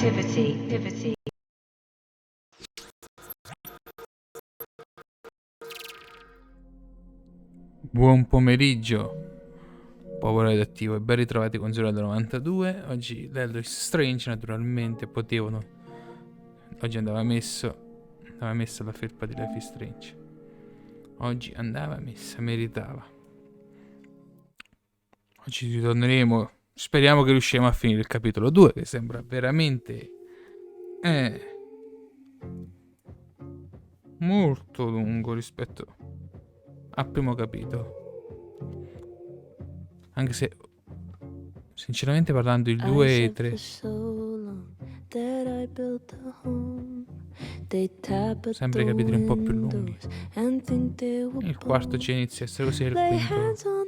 activity. Buon pomeriggio, popolo radioattivo, e ben ritrovati con Ziolello92. Oggi Lello is Strange, naturalmente, oggi andava messa la felpa di Life is Strange. Oggi andava messa, meritava. Oggi ritorneremo, speriamo che riusciremo a finire il capitolo 2, che sembra veramente molto lungo rispetto al primo capitolo. Anche se, sinceramente parlando, il 2 e 3 sempre i capitoli un po' più lunghi. Il quarto ci inizia a essere così, il quinto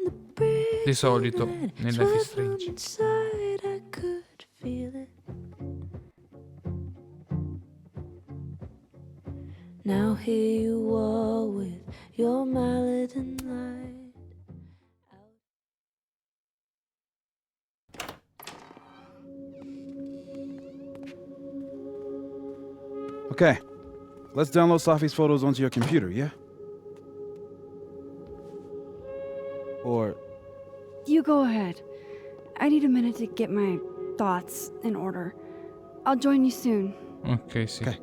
di solito nella Life is Strange. Now here you are with your mallet and light. Okay, let's download Safi's photos onto your computer, yeah? Or... You go ahead. I need a minute to get my thoughts in order. I'll join you soon. Ok, sì. Okay.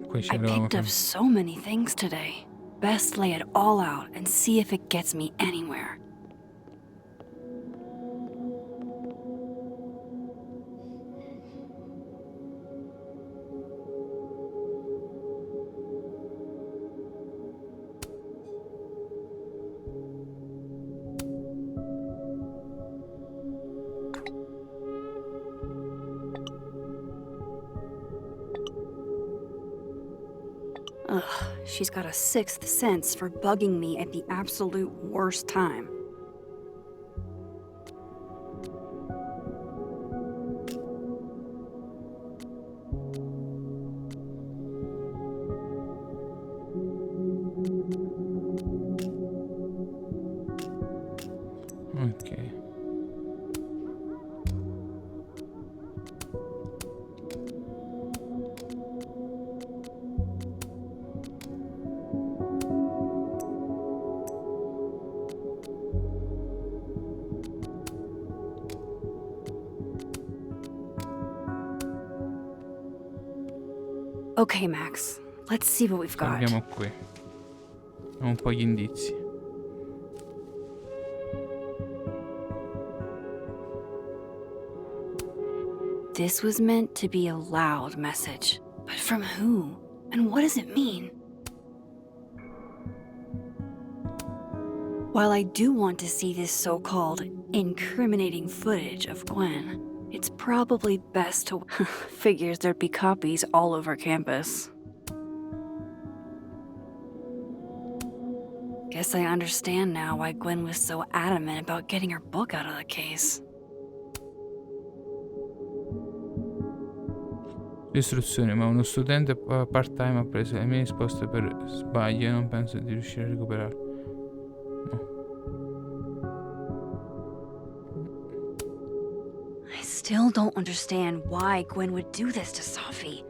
Qui ci I eravamo picked up fermati. so many things today. Best lay it all out and see if it gets me anywhere. Ugh, she's got a sixth sense for bugging me at the absolute worst time. Ok. Okay, Max. Let's see what we've got. Guardiamo qui. Ho un po' gli indizi. This was meant to be a loud message. But from who? And what does it mean? While I do want to see this so-called incriminating footage of Gwen, it's probably best to... Figures there'd be copies all over campus. Guess I understand now why Gwen was so adamant about getting her book out of the case. Istruzione, ma uno studente part-time ha preso le mie risposte per sbaglio e non penso di riuscire a recuperarle. I still don't understand why Gwen would do this to Safi.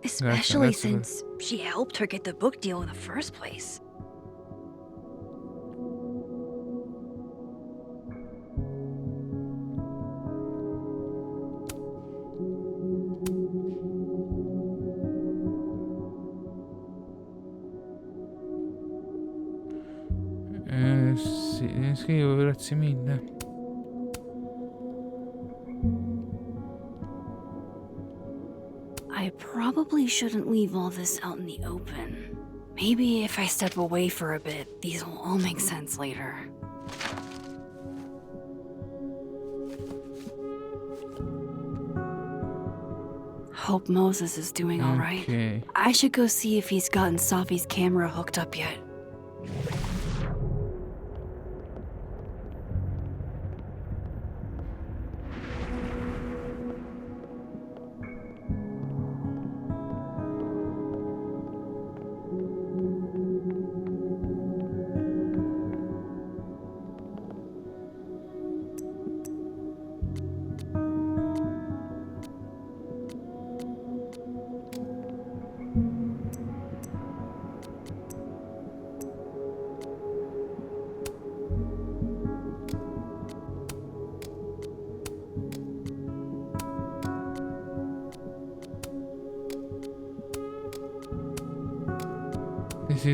Especially Grazie per- since she helped her get the book deal in the first place. Sì, scrivo, grazie mille. I probably shouldn't leave all this out in the open. Maybe if I step away for a bit, these will all make sense later. Hope Moses is doing all right. Ok. I should go see if he's gotten Safi's camera hooked up yet.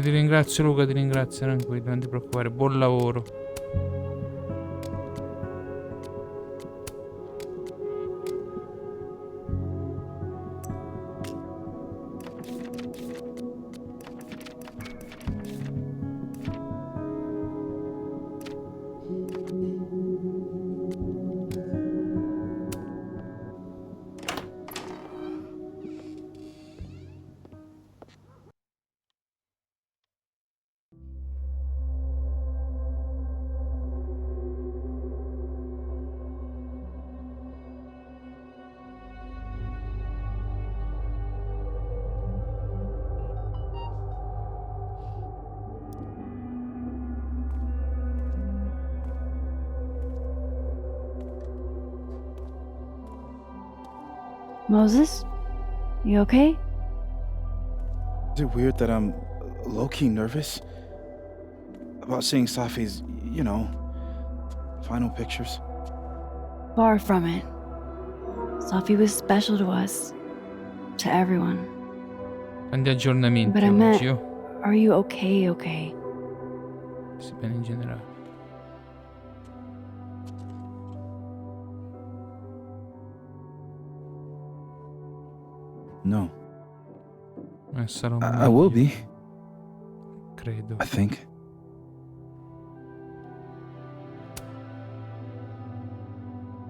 ti ringrazio Luca, ti ringrazio, tranquillo, non ti preoccupare, buon lavoro. Moses? You okay? Is it weird that I'm low-key nervous about seeing Safi's, final pictures? Far from it. Sophie was special to us. To everyone. Tanti aggiornamenti But I meant, oggi, oh. are you okay? Sì, bene in generale. No. Sarò I will meglio, be, credo. I think.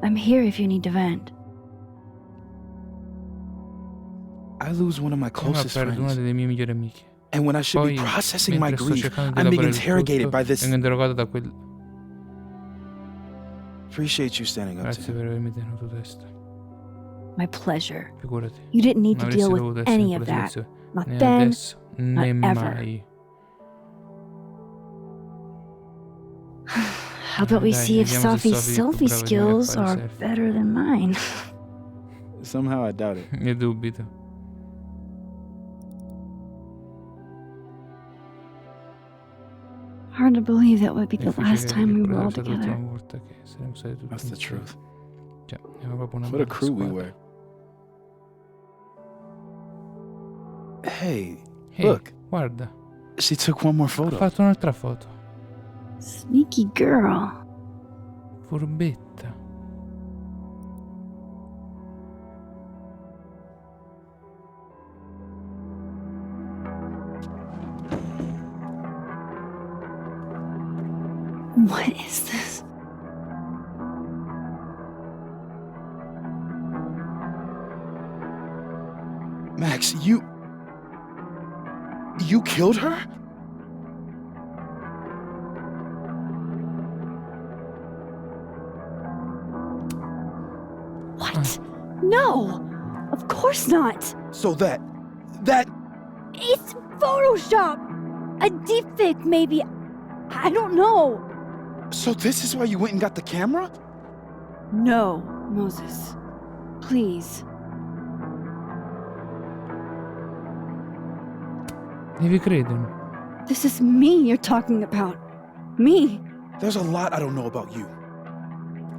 I'm here if you need to vent. I lose one of my Prima closest perdo una friends. delle mie migliori amiche. And when I should Poi, be processing my mentre sto grief, cercando di I'm being elaborare il interrogated tutto, by this. vengo interrogato da quel... Appreciate you standing up to Grazie him. per avermi tenuto testa. My pleasure. Figurati. You didn't need Non to avresti deal dovuto with essere in any of quella that. situazione. Not Né then, adesso, né not ever. mai. How about we Dai, see if vediamo se Sophie's Sophie è più selfie brava di me a skills fare are selfie. better than mine? Somehow I doubt it. Ne dubito. Hard to believe that would be the Difficile last time we credere were all sia stata l'ultima together. volta che saremo stati tutti That's the insieme. truth. Cioè, era proprio una What a bella crew we squadra. were. Hey, Ehi, look. guarda, She took one more ha photo. fatto un'altra foto. Sneaky girl. Furbetta. What is this? Max, you killed her? What? No! Of course not! So that It's Photoshop! A deepfake, maybe. I don't know. so this is why you went and got the camera? No, Moses. Please. Devi credermi. This is me you're talking about. Me. There's a lot I don't know about you.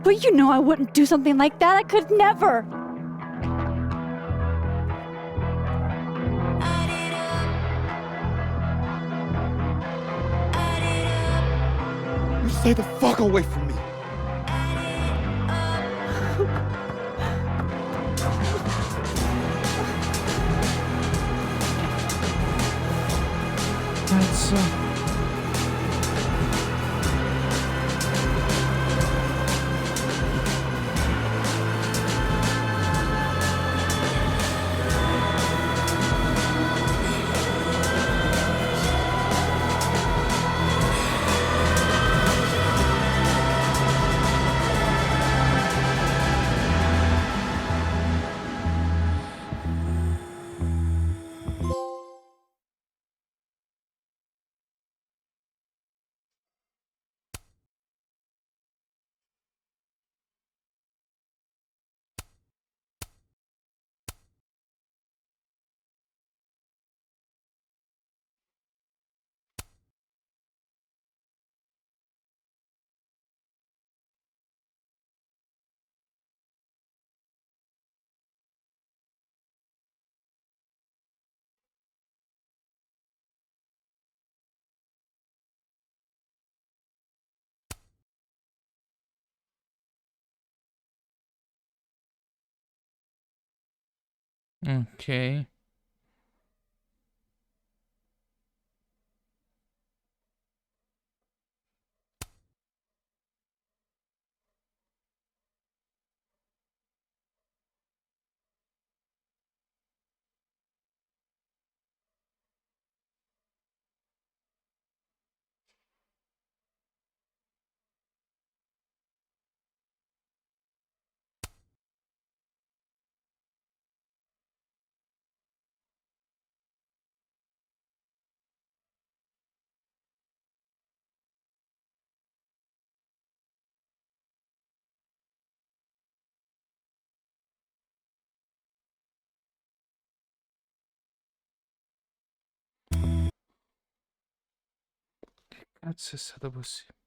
But you know I wouldn't do something like that. I could never. You stay the fuck away from me. Cazzo. Ok. Cazzo è stato possibile?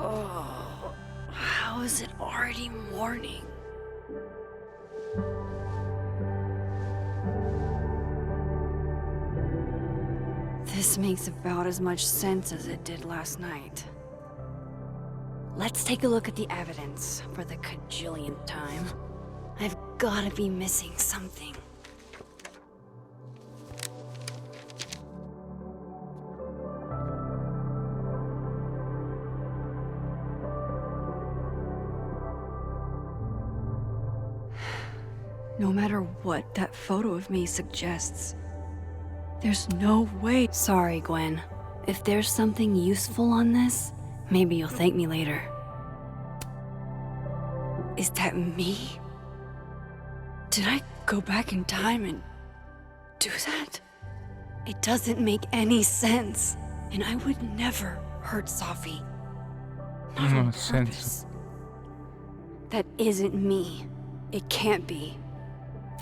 Oh, how is it already morning? This makes about as much sense as it did last night. Let's take a look at the evidence for the cajillionth time. I've gotta be missing something. No matter what that photo of me suggests, there's no way. Sorry, Gwen. If there's something useful on this, maybe you'll thank me later. Is that me? Did I go back in time and do that? It doesn't make any sense. And I would never hurt Safi. Not Non on ha senso. purpose. That isn't me. It can't be.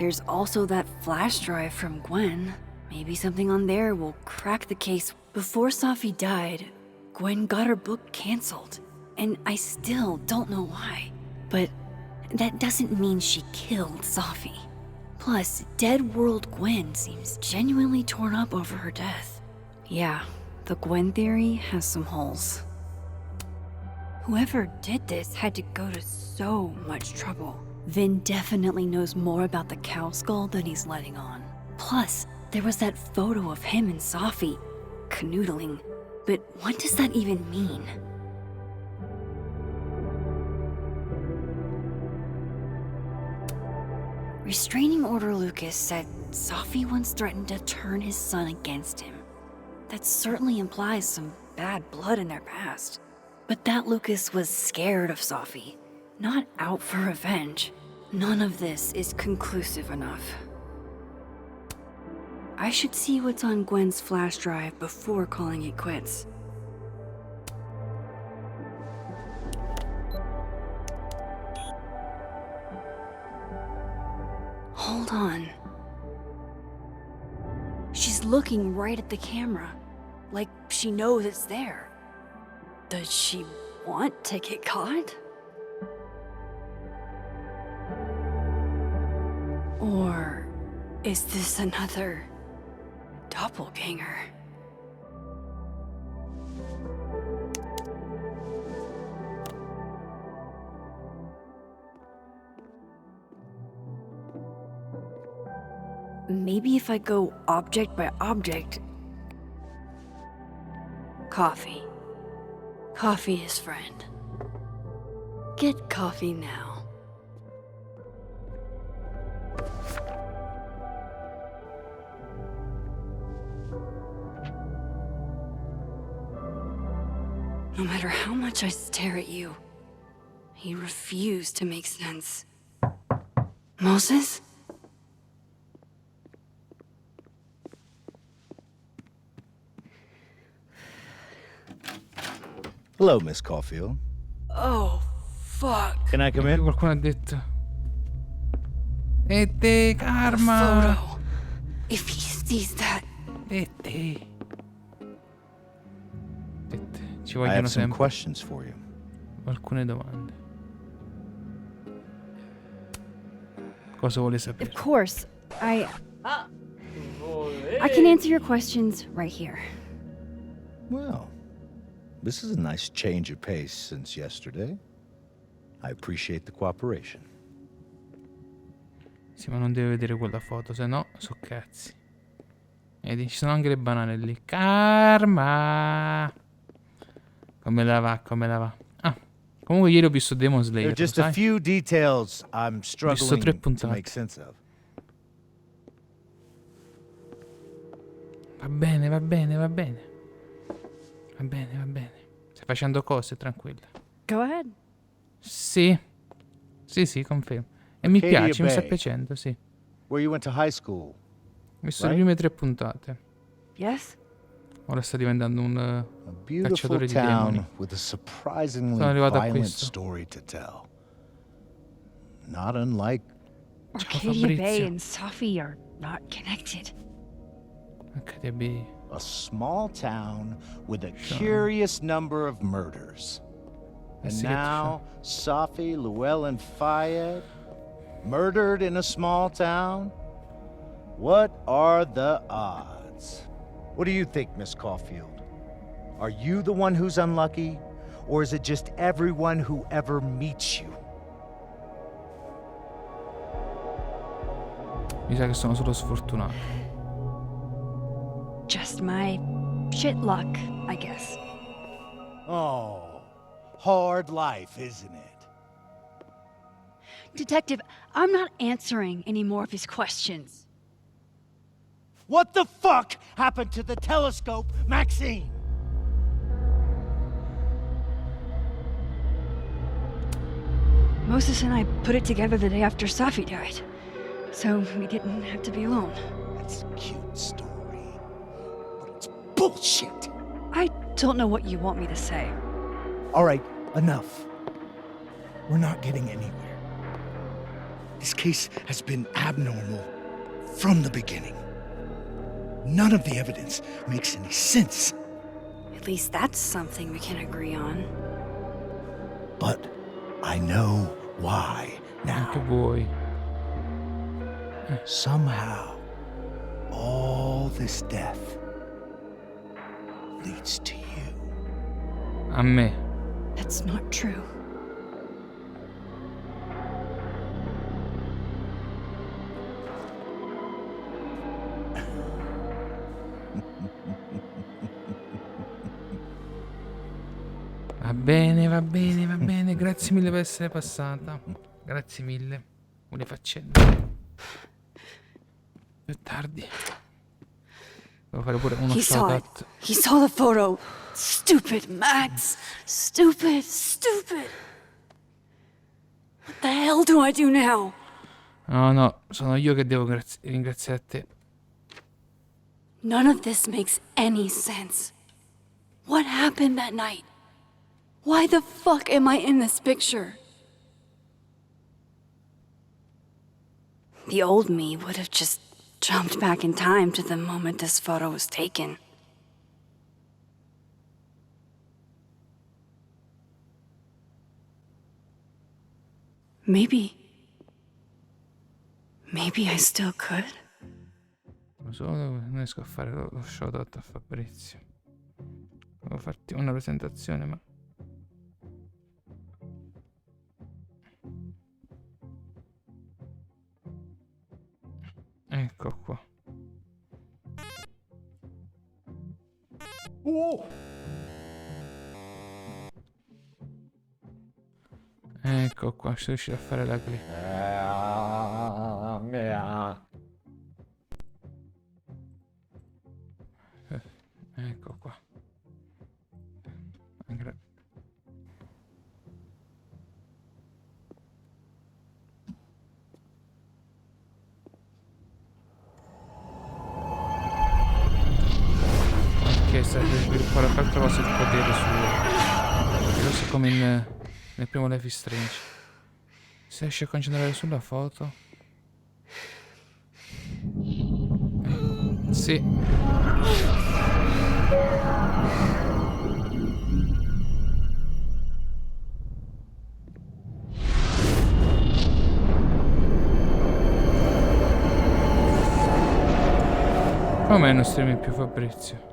There's also that flash drive from Gwen. Maybe something on there will crack the case. Before Safi died, Gwen got her book canceled. And I still don't know why. But that doesn't mean she killed Safi. Plus, Dead World Gwen seems genuinely torn up over her death. Yeah, the Gwen theory has some holes. Whoever did this had to go to so much trouble. Vin definitely knows more about the cow skull than he's letting on. Plus, there was that photo of him and Safi canoodling. But what does that even mean? Restraining Order Lucas said Safi once threatened to turn his son against him. That certainly implies some bad blood in their past. But that Lucas was scared of Safi, not out for revenge. None of this is conclusive enough. I should see what's on Gwen's flash drive before calling it quits. Hold on. She's looking right at the camera, like she knows it's there. Does she want to get caught? Or is this another doppelganger? Maybe if I go object by object. Coffee. Coffee is friend. Get coffee now. No matter how much I stare at you, he refused to make sense. Moses? Hello, Miss Caulfield. Oh, fuck. Can I come E in? qualcuno ha detto... E te, A Karma! photo. If he sees that, E te. Ci I vogliono have some sempre questions for you. alcune domande. Cosa vuole sapere? of course, I can answer your questions right here. Well, this is a nice change of pace since yesterday. I appreciate the cooperation. Sì, ma non deve vedere quella foto, se no so cazzi. Vedi, ci sono anche le banane lì. Karma! Come la va, come la va? Ah, comunque ieri ho visto Demon There are Slayer, lo just a sai? few details I'm Ho visto 3 struggling to puntate. make sense of. Va bene, va bene, va bene. Va bene, va bene. Stai facendo cose, tranquilla. Go ahead. Sì. Sì, sì, confermo. E mi Arcadia piace, mi sta Bay. piacendo, sì. Where you went to high school. Ho visto Right? le prime 3 puntate. Yes? Ora sta diventando un A beautiful cacciatore di demoni. town with a surprisingly Sono arrivato a violent questo. story to tell. Not unlike Arcadia Bay Fabrizio. and Safi are not connected. HDB. a small town with a curious number of murders. And see it, now, Safi, Llewellyn Fayed, murdered in a small town? What are the odds? What do you think, Miss Caulfield? Are you the one who's unlucky, or is it just everyone who ever meets you? Mi sa che sono solo sfortunato. Just my shit luck, I guess. Oh, hard life, isn't it? Detective, I'm not answering any more of his questions. What the fuck happened to the telescope, Maxine? Moses and I put it together the day after Safi died, so we didn't have to be alone. That's a cute story, but it's bullshit. I don't know what you want me to say. All right, enough. We're not getting anywhere. This case has been abnormal from the beginning. None of the evidence makes any sense. At least that's something we can agree on. But I know why Anche now. voi. Somehow, all this death leads to you. A me. That's not true. Va bene, va bene, va bene. Grazie mille per essere passata. Grazie mille. Buone faccende. È tardi. Devo fare pure uno He saw it. shoutout. He saw the photo. Stupid, Max. Stupid, stupid. What the hell do I do now? No, no, sono io che devo ringraziare te. None of this makes any sense. What happened that night? Why the fuck am I in this picture? The old me would have just jumped back in time to the moment this photo was taken. Maybe I still could. Lo so, non riesco a fare lo shoutout a Fabrizio. Devo farti una presentazione, ma... Ecco qua. Ecco qua, sono riuscito a fare la clip. Ecco qua. Ok, sta per sviluppare qualche altra cosa il potere suo. Così come nel primo Life is Strange. Si riesce a concentrare sulla foto. Sì. Come non streami più, Fabrizio?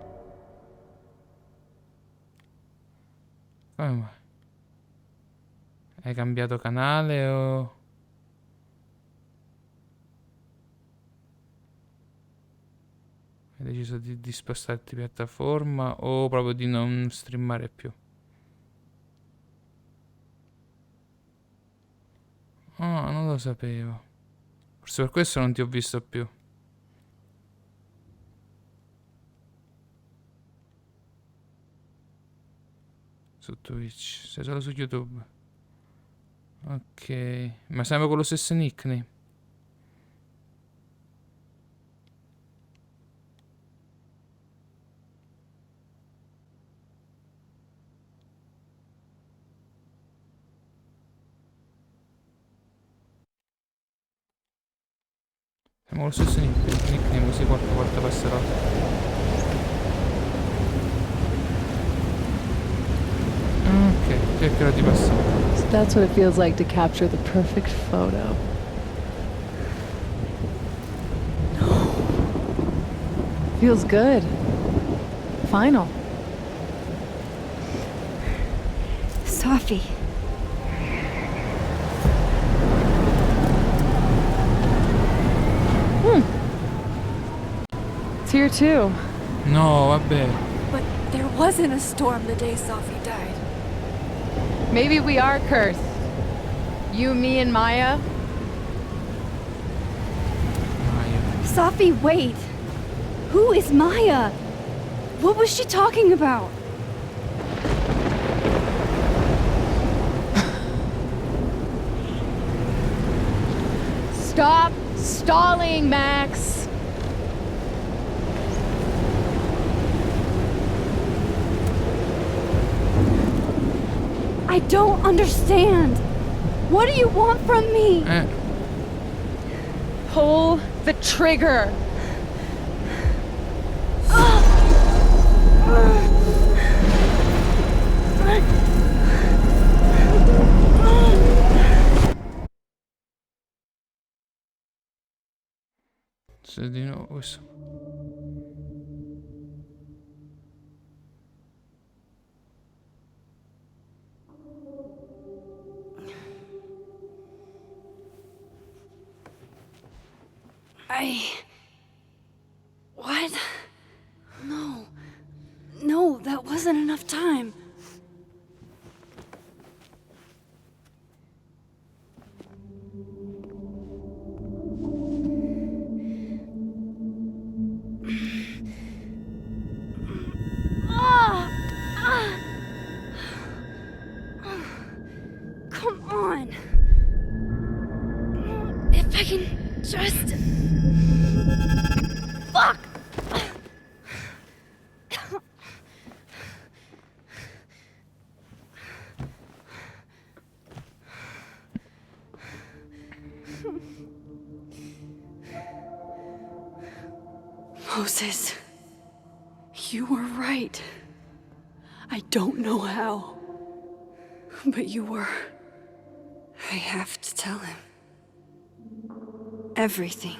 Come mai? Hai cambiato canale o... Hai deciso di spostarti piattaforma o proprio di non streamare più? Ah, non lo sapevo. Forse per questo non ti ho visto più. Su Twitch. Sei solo su YouTube. Ok. Ma sempre con lo stesso nickname? Siamo con lo stesso nickname così qualche volta passerò. Ok, cercherò di passare. So that's what it feels like to capture the perfect photo. Feels good. Final. Sophie. It's here too. No, vabbè. But there wasn't a storm the day Sophie died. Maybe we are cursed. You, me, and Maya. Maya. Sophie, wait. Who is Maya? What was she talking about? Stop stalling, Max. I don't understand. What do you want from me? Pull the trigger. Se di nuovo questo. What? No. No, that wasn't enough time. Come on. If I can just... Fuck! Moses, you were right. I don't know how, but you were. I have to tell him. Everything.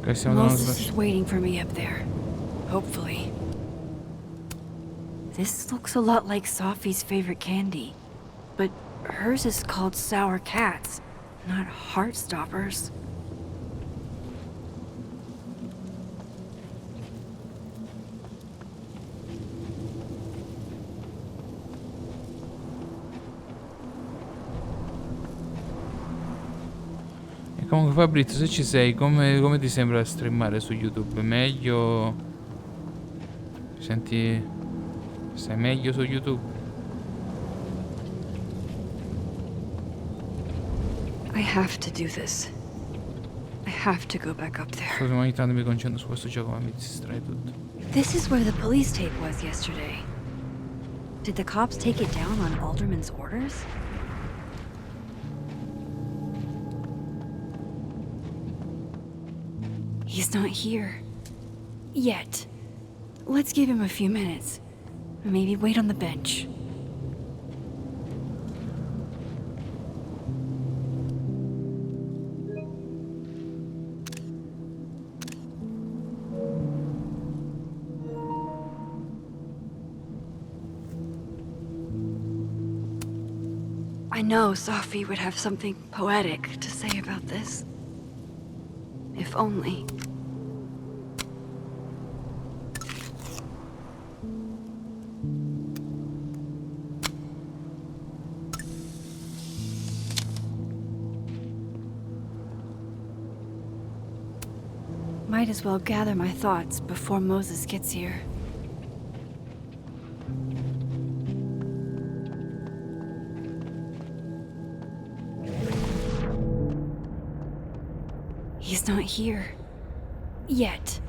Ok, stiamo dando una Moses is waiting for me up there. Hopefully. This looks a lot like Sophie's favorite candy. But hers is called Sour Cats, not Heartstoppers. E comunque Fabrizio, se ci sei, come ti sembra streamare su YouTube? Meglio? Ti senti... Stai meglio su YouTube? I have to do this. I have to go back up there. Scusa, ma ogni tanto mi concentro su questo gioco, ma mi distrae tutto. This is where the police tape was yesterday. Did the cops take it down on Alderman's orders? He's not here. Yet. Let's give him a few minutes. Maybe wait on the bench. I know Sophie would have something poetic to say about this. If only. Might as well gather my thoughts before Moses gets here. He's not here. Yet.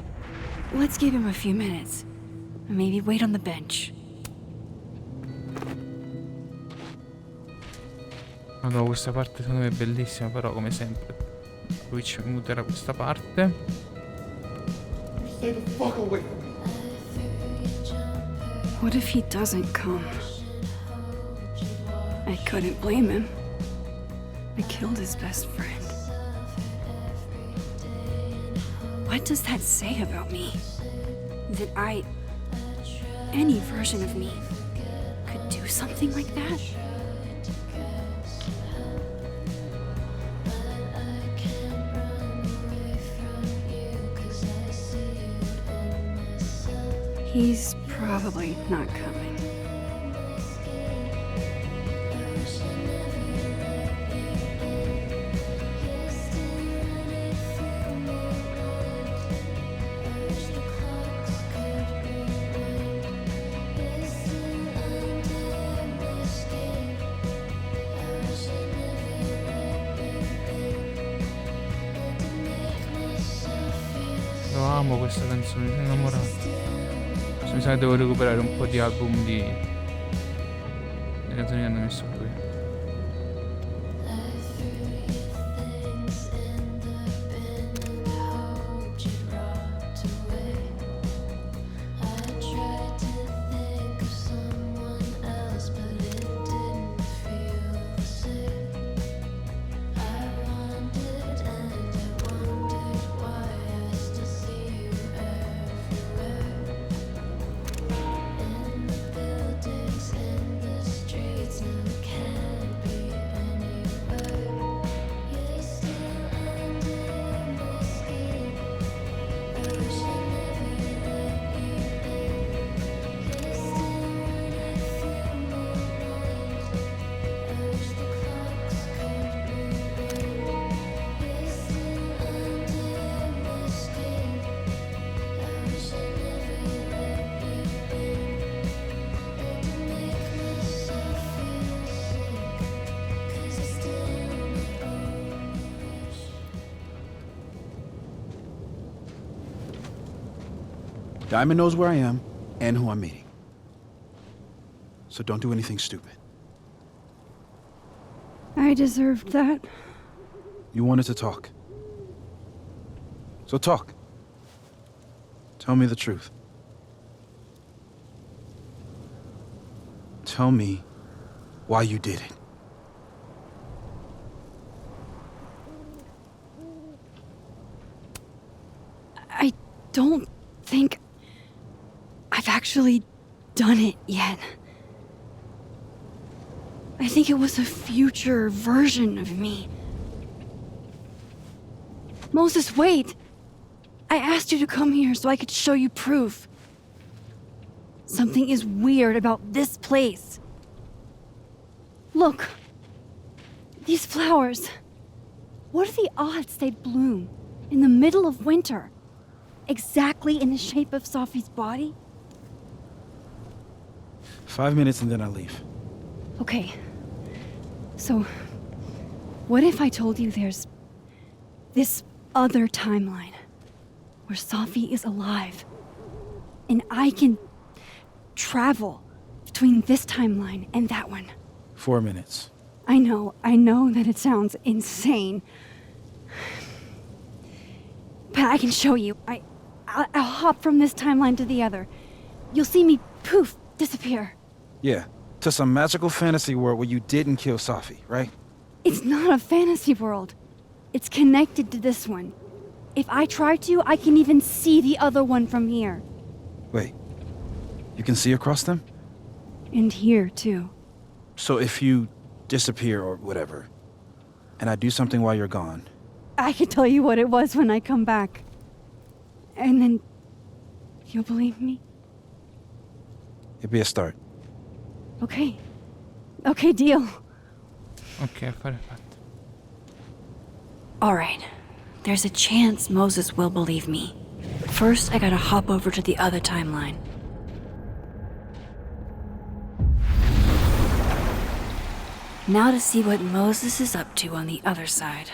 Let's give him a few minutes. Maybe wait on the bench. Madonna, questa parte secondo me è bellissima, però come sempre lui ci muterà questa parte. Stay the fuck away from me. What if he doesn't come? I couldn't blame him. I killed his best friend. What does that say about me? That any version of me, could do something like that? He's probably not coming. Lo amo questa canzone, sono innamorato. Mi sa che devo recuperare un po' di album di... le canzoni che hanno messo qui. Diamond knows where I am and who I'm meeting. So don't do anything stupid. I deserved that. You wanted to talk. So talk. Tell me the truth. Tell me why you did it. don't think I've actually done it yet. I think it was a future version of me. Moses, wait! I asked you to come here so I could show you proof. Something is weird about this place. Look. These flowers. What are the odds they'd bloom in the middle of winter? Exactly in the shape of Safi's body? 5 minutes and then I leave. Okay. So, what if I told you there's this other timeline where Safi is alive and I can travel between this timeline and that one? 4 minutes. I know that it sounds insane. But I can show you. I'll hop from this timeline to the other. You'll see me, poof, disappear. Yeah, to some magical fantasy world where you didn't kill Safi, right? It's not a fantasy world. It's connected to this one. If I try to, I can even see the other one from here. Wait, you can see across them? And here, too. So if you disappear or whatever, and I do something while you're gone, I can tell you what it was when I come back. And then you'll believe me? it'd be a start. Okay. Okay, deal. Ok, affare fatto. Alright. There's a chance Moses will believe me. First, I gotta hop over to the other timeline. Now to see what Moses is up to on the other side.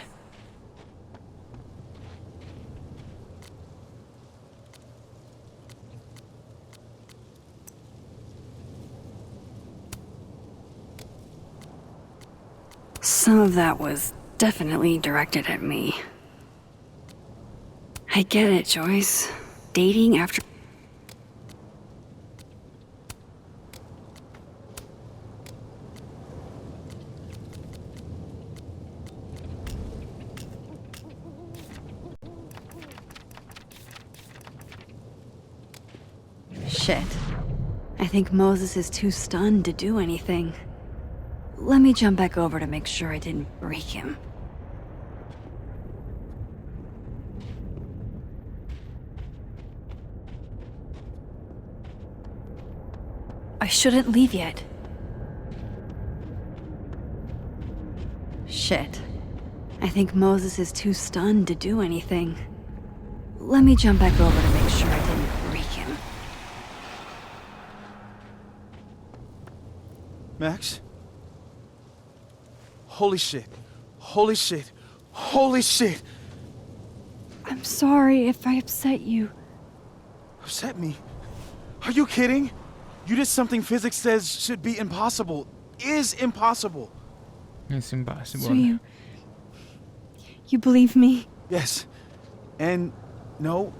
Some of that was definitely directed at me. I get it, Joyce. Dating after... Shit. I think Moses is too stunned to do anything. Let me jump back over to make sure I didn't break him. I shouldn't leave yet. Shit. I think Moses is too stunned to do anything. Let me jump back over to make sure I didn't break him. Max? Holy shit. Holy shit. Holy shit. I'm sorry if I upset you. Upset me? Are you kidding? You did something physics says should be impossible. Is impossible. It's impossible. So you believe me? Yes. And no.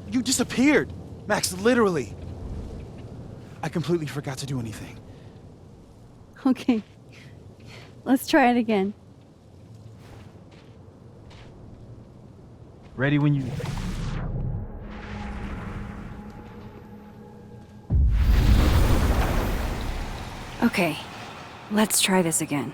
You disappeared. Max, literally. I completely forgot to do anything. Okay. Let's try it again. Ready when you... Okay. Let's try this again.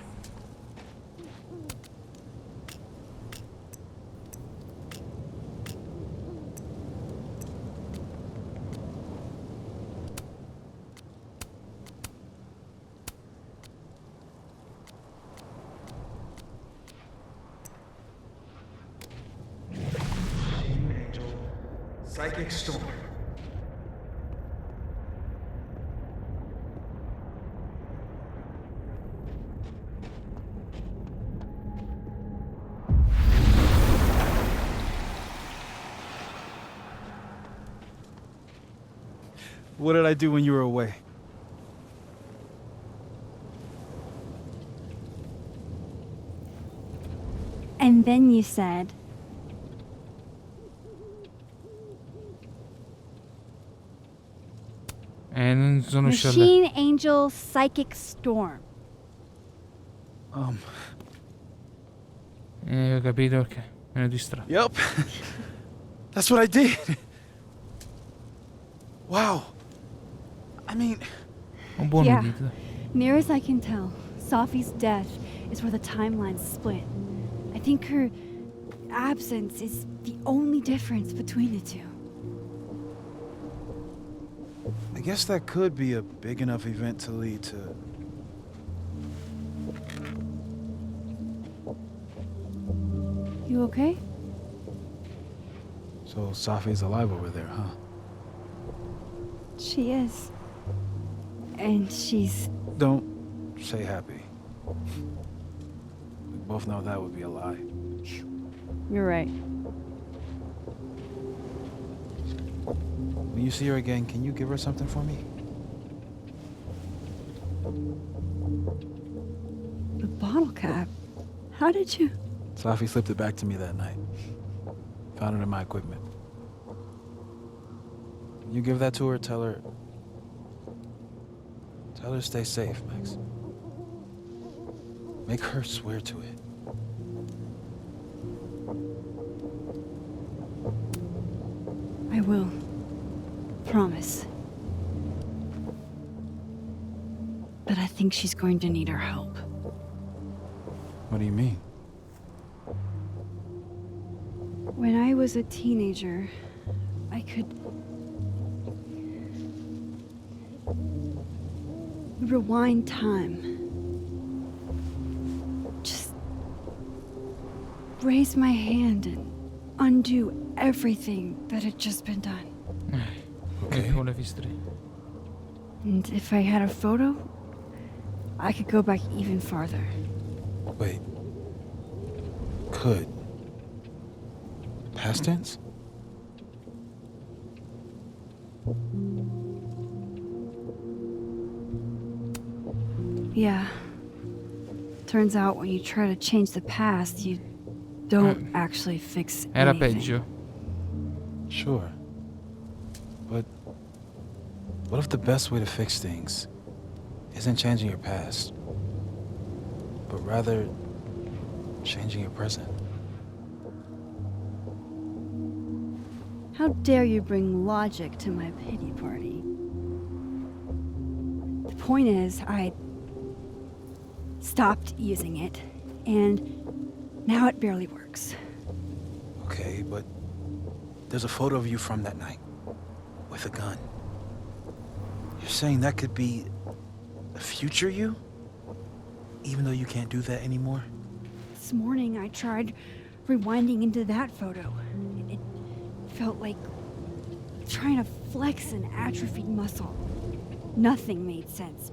Psychic storm. What did I do when you were away? And then you said... Non sono riuscito a Machine Angel Psychic Storm. ho capito, ok. Me ne distratto. Yep. That's what I did. Wow. I mean, Un buon Yeah. udito. Near as I can tell, Safi's death is where the timelines split. I think her absence is the only difference between the two. I guess that could be a big enough event to lead to... You okay? So Safi's alive over there, huh? She is. And she's... Don't say happy. We both know that would be a lie. You're right. When you see her again, can you give her something for me? The bottle cap? How did you... Safi slipped it back to me that night. Found it in my equipment. You give that to her, tell her to stay safe, Max. Make her swear to it. I will. Promise. But I think she's going to need our help. What do you mean? When I was a teenager, I could rewind time. Just raise my hand and undo everything that had just been done. Okay. Con le fistre. And if I had a photo, I could go back even farther. Wait. Could. Past tense? Yeah. Turns out when you try to change the past, you don't actually fix Era anything. peggio. Sure. But what if the best way to fix things isn't changing your past, but rather changing your present? How dare you bring logic to my pity party? The point is, I stopped using it, and now it barely works. Okay, but there's a photo of you from that night with a gun. You're saying that could be a future you? Even though you can't do that anymore? This morning, I tried rewinding into that photo. It felt like trying to flex an atrophied muscle. Nothing made sense.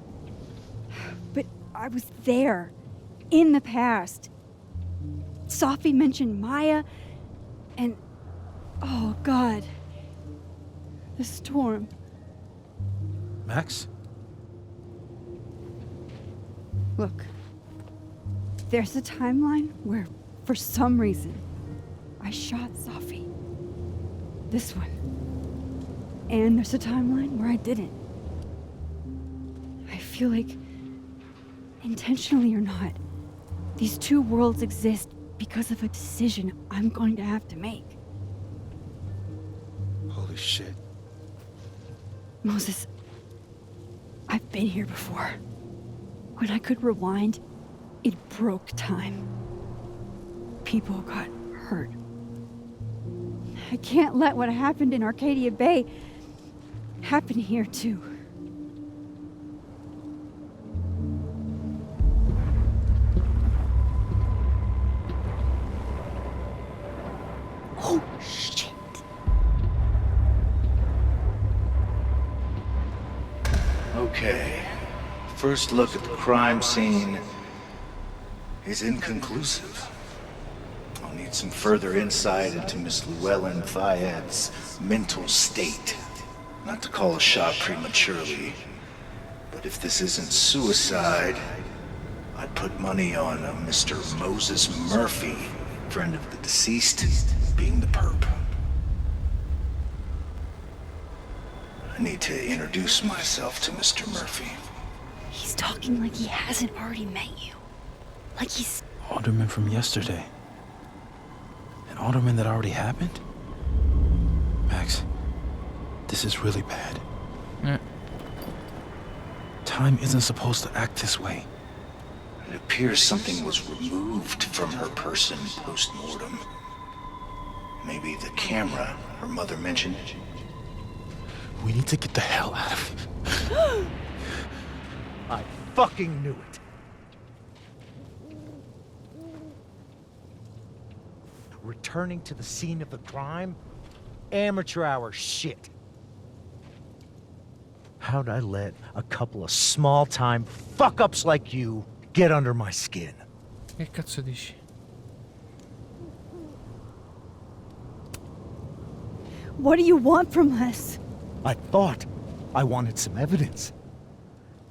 But I was there, in the past. Safi mentioned Maya, and oh God, the storm. Max? Look, there's a timeline where, for some reason, I shot Safi. This one. And there's a timeline where I didn't. I feel like, intentionally or not, these two worlds exist because of a decision I'm going to have to make. Holy shit. Moses, I've been here before. When I could rewind, it broke time. People got hurt. I can't let what happened in Arcadia Bay happen here too. Oh, shit. Okay. First look at the crime scene is inconclusive. I'll need some further insight into Miss Llewellyn Fayette's mental state. Not to call a shot prematurely, but if this isn't suicide, I'd put money on a Mr. Moses Murphy, friend of the deceased, being the perp. I need to introduce myself to Mr. Murphy. He's talking like he hasn't already met you. Like he's... Alderman from yesterday. An alderman that already happened? Max. This is really bad. Eh, Time isn't supposed to act this way. It appears something was removed from her person post-mortem. Maybe the camera her mother mentioned. We need to get the hell out of here. I fucking knew it. Returning to the scene of the crime? Amateur hour shit. How'd I let a couple of small-time fuck-ups like you get under my skin? che cazzo dici? What do you want from us? I thought I wanted some evidence.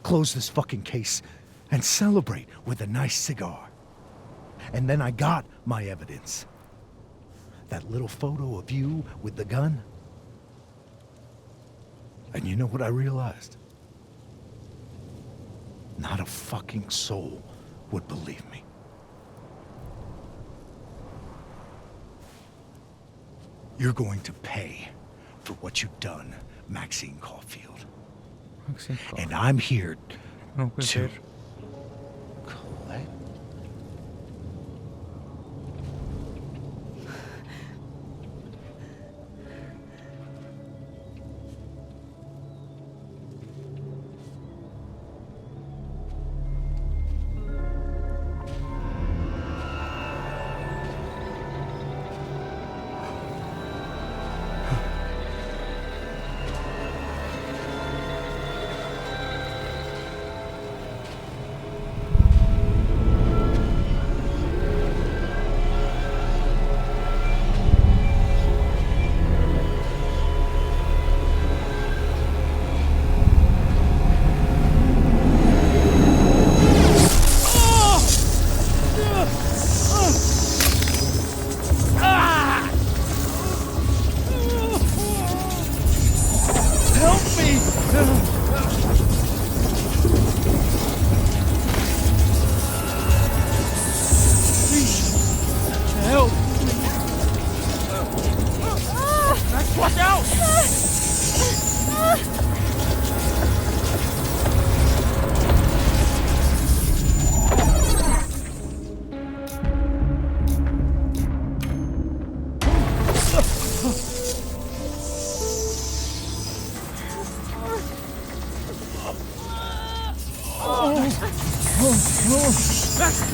Close this fucking case and celebrate with a nice cigar. And then I got my evidence. That little photo of you with the gun. And you know what I realized? Not a fucking soul would believe me. You're going to pay for what you've done, Maxine Caulfield. Maxine And I'm here Non puoi to per- collect.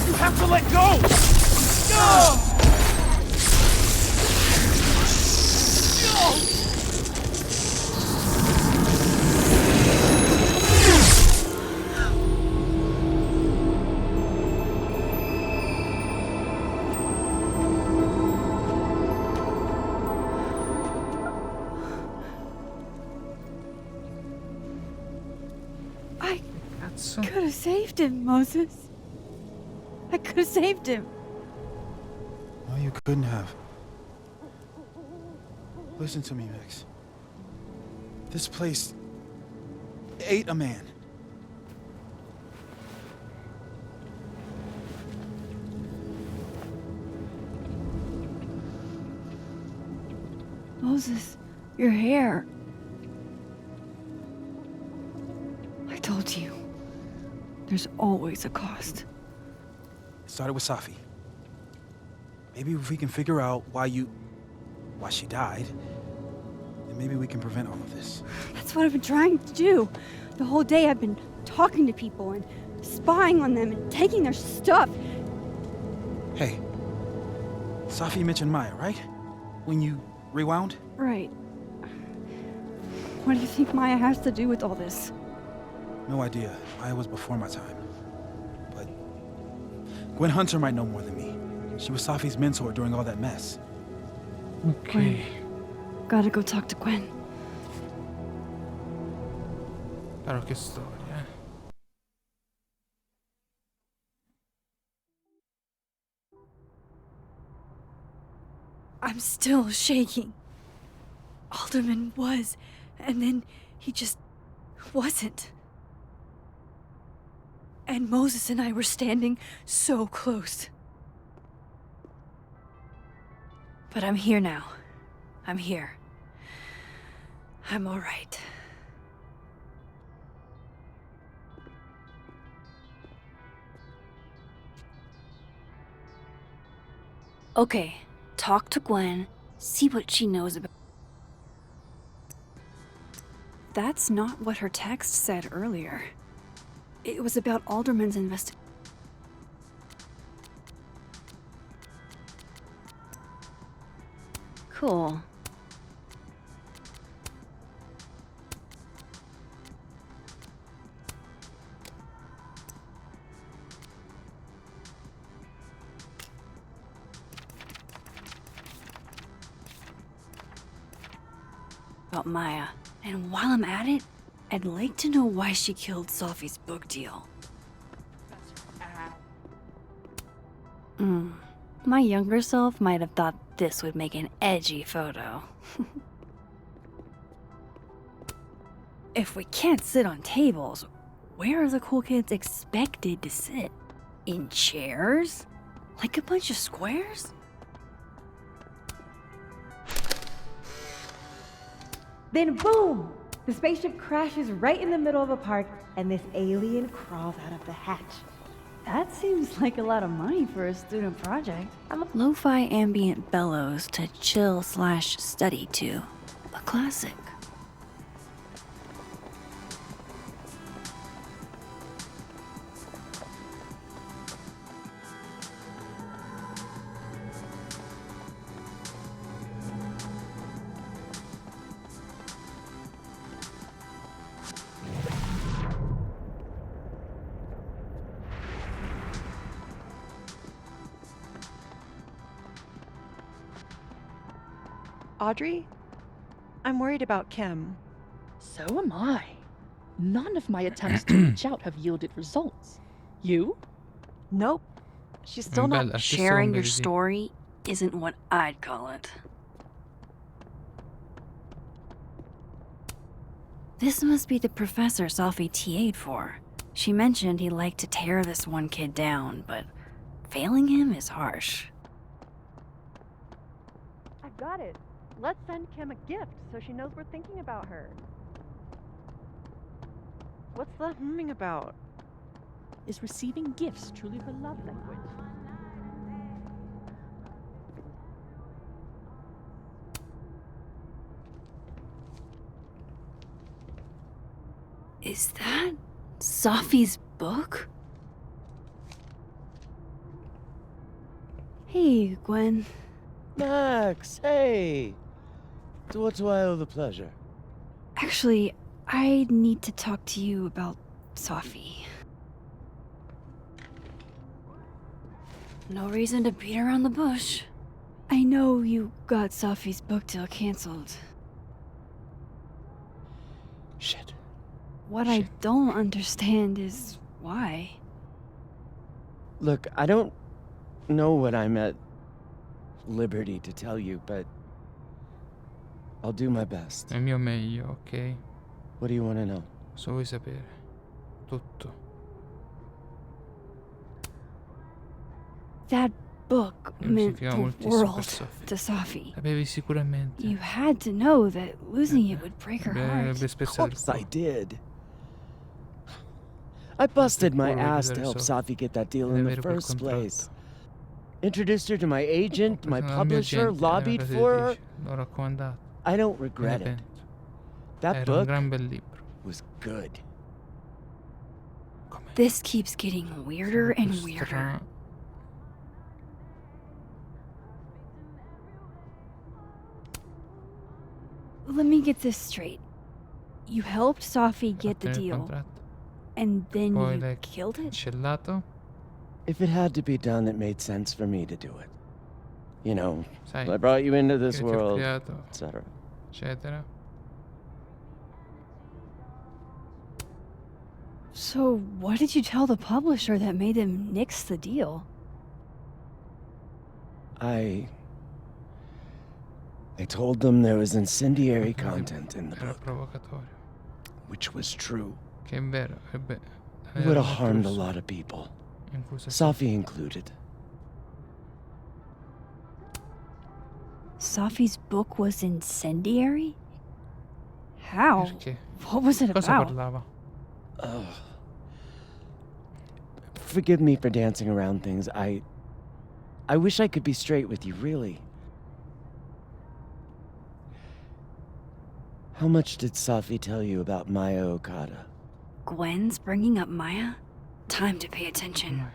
You have to let go! I Cazzo. could have saved him, Moses. I could have saved him. No, you couldn't have. Listen to me, Max. This place ate a man. Moses, your hair. I told you. There's always a cost. It started with Safi. Maybe if we can figure out why she died, then maybe we can prevent all of this. That's what I've been trying to do. The whole day I've been talking to people and spying on them and taking their stuff. Hey, Safi mentioned Maya, right? When you rewound? Right. What do you think Maya has to do with all this? No idea. Maya was before my time. But Gwen Hunter might know more than me. She was Safi's mentor during all that mess. Ok. Gotta go talk to Gwen. Però che storia, eh. I'm still shaking. Alderman was, and then he just wasn't. And Moses and I were standing so close. But I'm here now. I'm here. I'm all right. Okay, talk to Gwen, see what she knows about. That's not what her text said earlier. It was about Alderman's investigation. Cool. About Maya. And while I'm at it, I'd like to know why she killed Sophie's book deal. My younger self might have thought this would make an edgy photo. If we can't sit on tables, where are the cool kids expected to sit? In chairs? Like a bunch of squares? Then boom! The spaceship crashes right in the middle of a park, and this alien crawls out of the hatch. That seems like a lot of money for a student project. Lo-fi ambient bellows to chill/study to. A classic. Audrey? I'm worried about Kim. So am I. None of my attempts to reach out have yielded results. You? Nope. She's still not. Sharing your story isn't what I'd call it. This must be the professor Sophie TA'd for. She mentioned he liked to tear this one kid down, but failing him is harsh. I've got it. Let's send Kim a gift so she knows we're thinking about her. What's the humming about? Is receiving gifts truly her love language? Is that Sophie's book? Hey, Gwen. Max, hey! To what do I owe the pleasure? Actually, I need to talk to you about Sophie. No reason to beat around the bush. I know you got Sophie's book deal canceled. Shit. What I don't understand is why. Look, I don't know what I'm at liberty to tell you, but I'll do my best. È il mio meglio, ok? What do you want to know? Cosa vuoi sapere? Tutto. That book meant significava the moltissimo per world Sophie. to Sophie. Sapevi sicuramente. You had to know that losing it would break her heart. Of course I did. I busted my ass to help Sophie get that deal in the first place. Introduced her to my agent, my publisher, lobbied for her. L'ho raccomandato. I don't regret it. That Era un book gran bel libro. was good. This keeps getting weirder and weirder. Let me get this straight. You helped Sophie get the deal, and then you killed it? Cancellato. If it had to be done, it made sense for me to do it. You know, I brought you into this world, etc. Eccetera. So, what did you tell the publisher that made them nix the deal? I told them there was incendiary content in the book, which was true. Che è vero, It would have harmed a lot of people, Sophie included. Sophie's book was incendiary? How? Perché? What was it Cosa about? parlava? Forgive me for dancing around things. I wish I could be straight with you, really. How much did Safi tell you about Maya Okada? Gwen's bringing up Maya? Time to pay attention.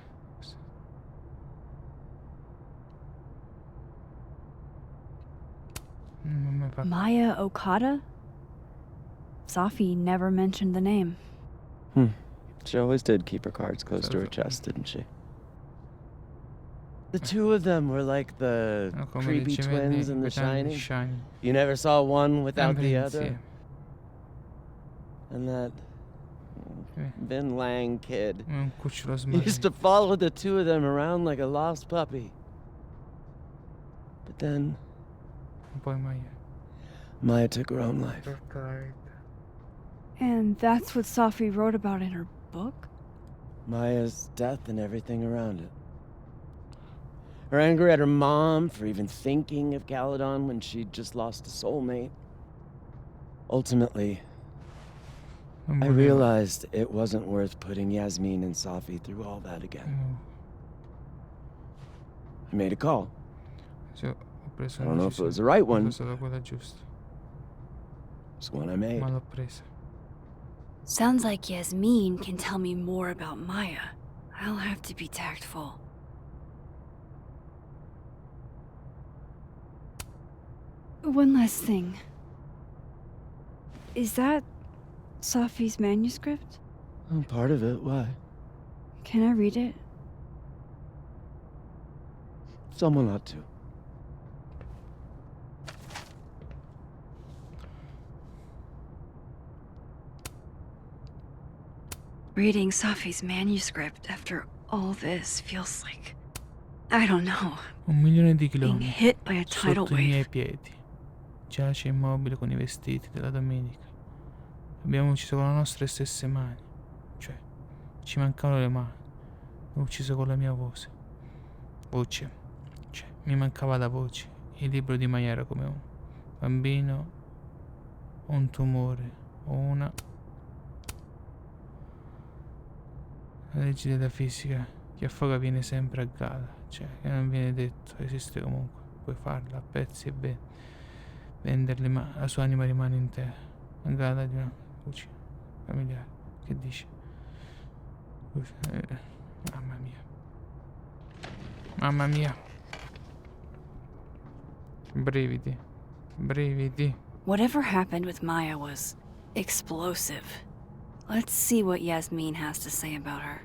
Non mi fa- Maya Okada? Safi never mentioned the name. She always did keep her cards close to her chest, didn't she? The two of them were like the No, come creepy dicevi twins in The nei Shining. You never saw one without Sempre the other. insieme. And that Vin Lang kid Un cucciolo used to smarrito. follow the two of them around like a lost puppy. But then Poi Maya. Maya took her own life. And that's what Safi wrote about in her book? Maya's death and everything around it. Her anger at her mom for even thinking of Caledon when she'd just lost a soulmate. Ultimately, I realized it wasn't worth putting Yasmin and Safi through all that again. I made a call. Sì, ho preso I una don't know if it decisione. was the right Non one. so se era quella giusta, It's the one I made. ma l'ho presa. Sounds like Yasmin can tell me more about Maya. I'll have to be tactful. One last thing. Is that Safi's manuscript? Oh, part of it. Why? Can I read it? Someone ought to. Reading Safi's manuscript after all this feels like... I don't know. 1.000.000 di Being chilometri hit by a tidal sotto i miei wave. piedi. Giace immobile con i vestiti della domenica. Abbiamo ucciso con le nostre stesse mani. Cioè, ci mancavano le mani. L'ho ucciso con la mia voce. Voce. Cioè, mi mancava la voce. Il libro di Maya era come un bambino, o un tumore, o una... La legge della fisica, chi affoga viene sempre a galla, cioè che non viene detto, esiste comunque, puoi farla a pezzi e venderli, ma la sua anima rimane intera, a galla di una voce familiare, che dice, mamma mia, mamma mia, brividi, brividi. Whatever happened with Maya was explosive. Let's see what Yasmin has to say about her.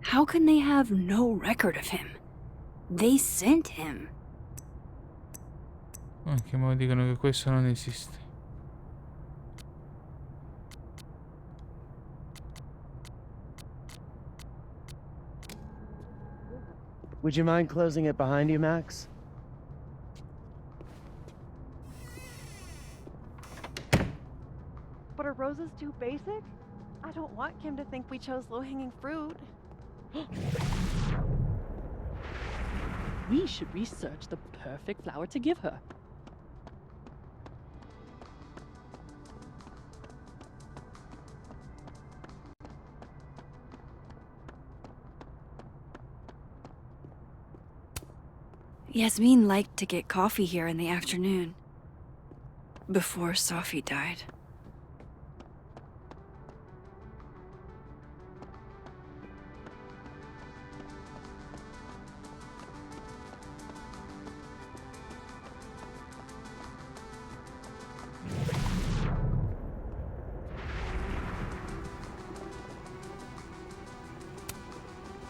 How can they have no record of him? They sent him. Anche mo dicono che questo non esiste. Would you mind closing it behind you, Max? But are roses too basic? I don't want Kim to think we chose low-hanging fruit. We should research the perfect flower to give her. Yasmin liked to get coffee here in the afternoon. Before Safi died.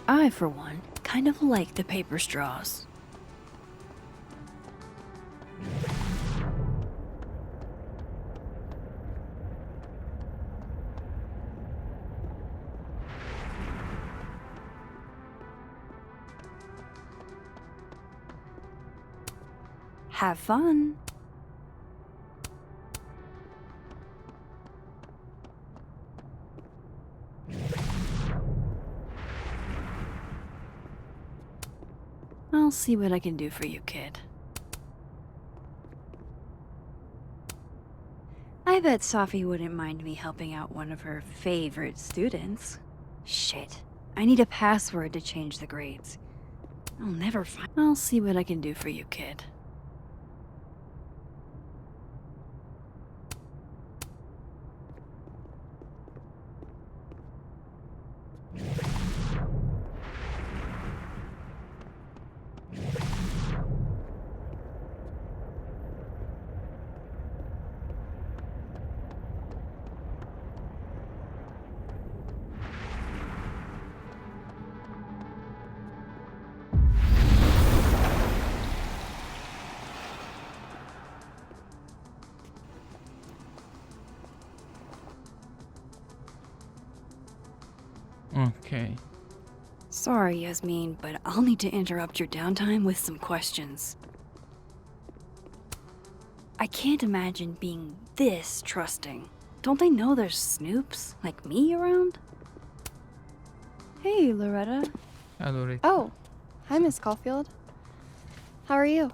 I, for one, kind of like the paper straws. Have fun. I'll see what I can do for you, kid. I bet Safi wouldn't mind me helping out one of her favorite students. Shit. I need a password to change the grades. I'll never find. I'll see what I can do for you, kid. Ok. Sorry, Yasmin, but I'll need to interrupt your downtime with some questions. I can't imagine being this trusting. Don't they know there's snoops like me around? Hey, Loretta. Allora, Oh, hi, Miss Caulfield. How are you?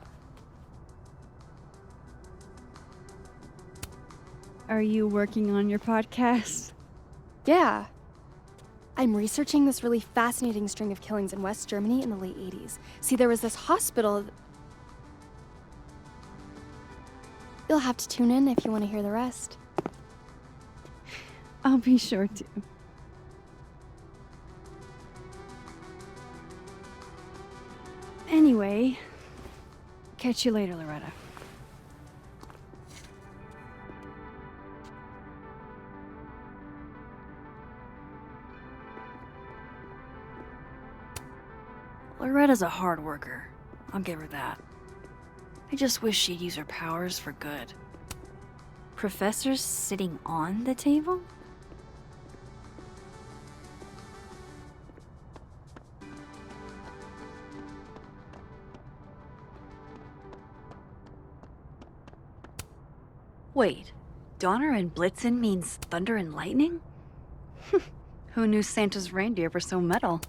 Are you working on your podcast? Yeah. I'm researching this really fascinating string of killings in West Germany in the late 80s. See, there was this hospital. You'll have to tune in if you want to hear the rest. I'll be sure to. Anyway, catch you later, Loretta. Loretta's a hard worker. I'll give her that. I just wish she'd use her powers for good. Professors sitting on the table? Wait, Donner and Blitzen means thunder and lightning? Who knew Santa's reindeer were so metal?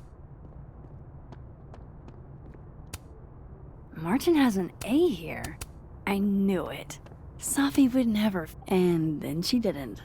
Martin has an A here. I knew it. Safi would never. And then she didn't.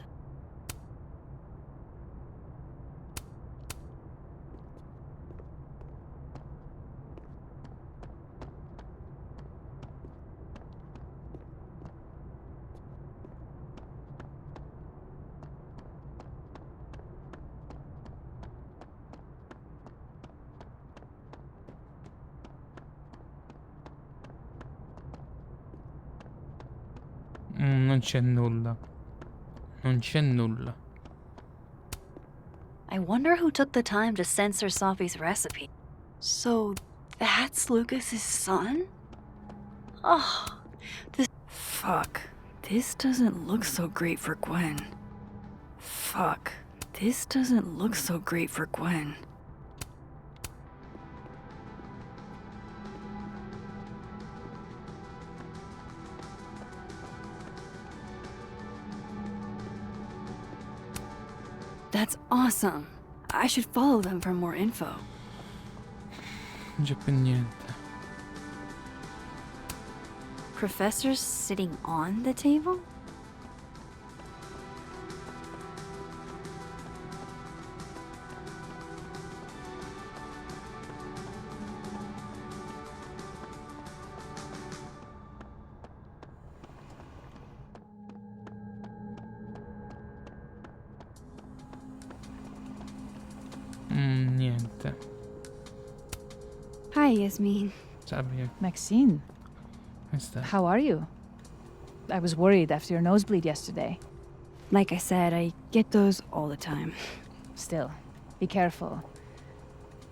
Non c'è nulla. Non c'è nulla. I wonder who took the time to censor Safi's recipe. So that's Lucas's son? Oh, this. Fuck. This doesn't look so great for Gwen. Fuck. This doesn't look so great for Gwen. That's awesome. I should follow them for more info. Non c'è più niente. Professors sitting on the table? Niente. Hi, Yasmin. Sabi, Maxine, questa. how are you? I was worried after your nosebleed yesterday. Like I said, I get those all the time. Still, be careful.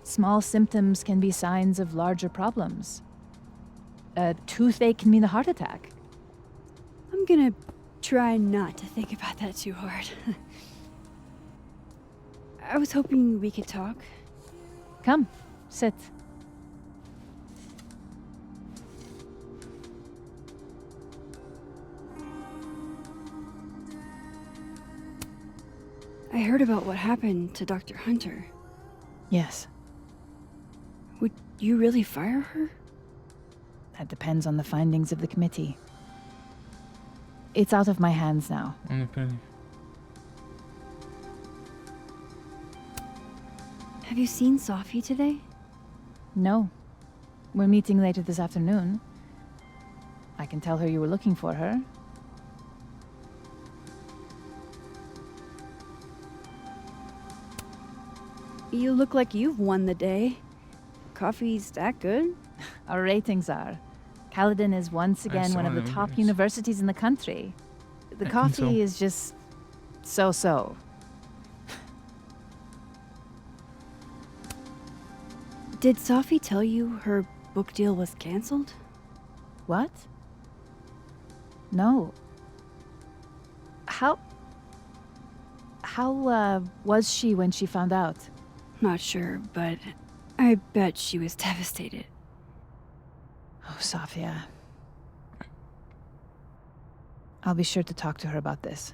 Small symptoms can be signs of larger problems. A toothache can mean a heart attack. I'm gonna try not to think about that too hard. I was hoping we could talk. Come, sit. I heard about what happened to Dr. Hunter. Yes, Would you really fire her? that depends on the findings of the committee. It's out of my hands now. Have you seen Sophie today? No. We're meeting later this afternoon. I can tell her you were looking for her. You look like you've won the day. Coffee's that good? Our ratings are. Caledon is once again one of the top universities in the country. The coffee is just so-so. Did Sophie tell you her book deal was canceled? What? No. How was she when she found out? Not sure, but I bet she was devastated. Oh, Sophia. I'll be sure to talk to her about this.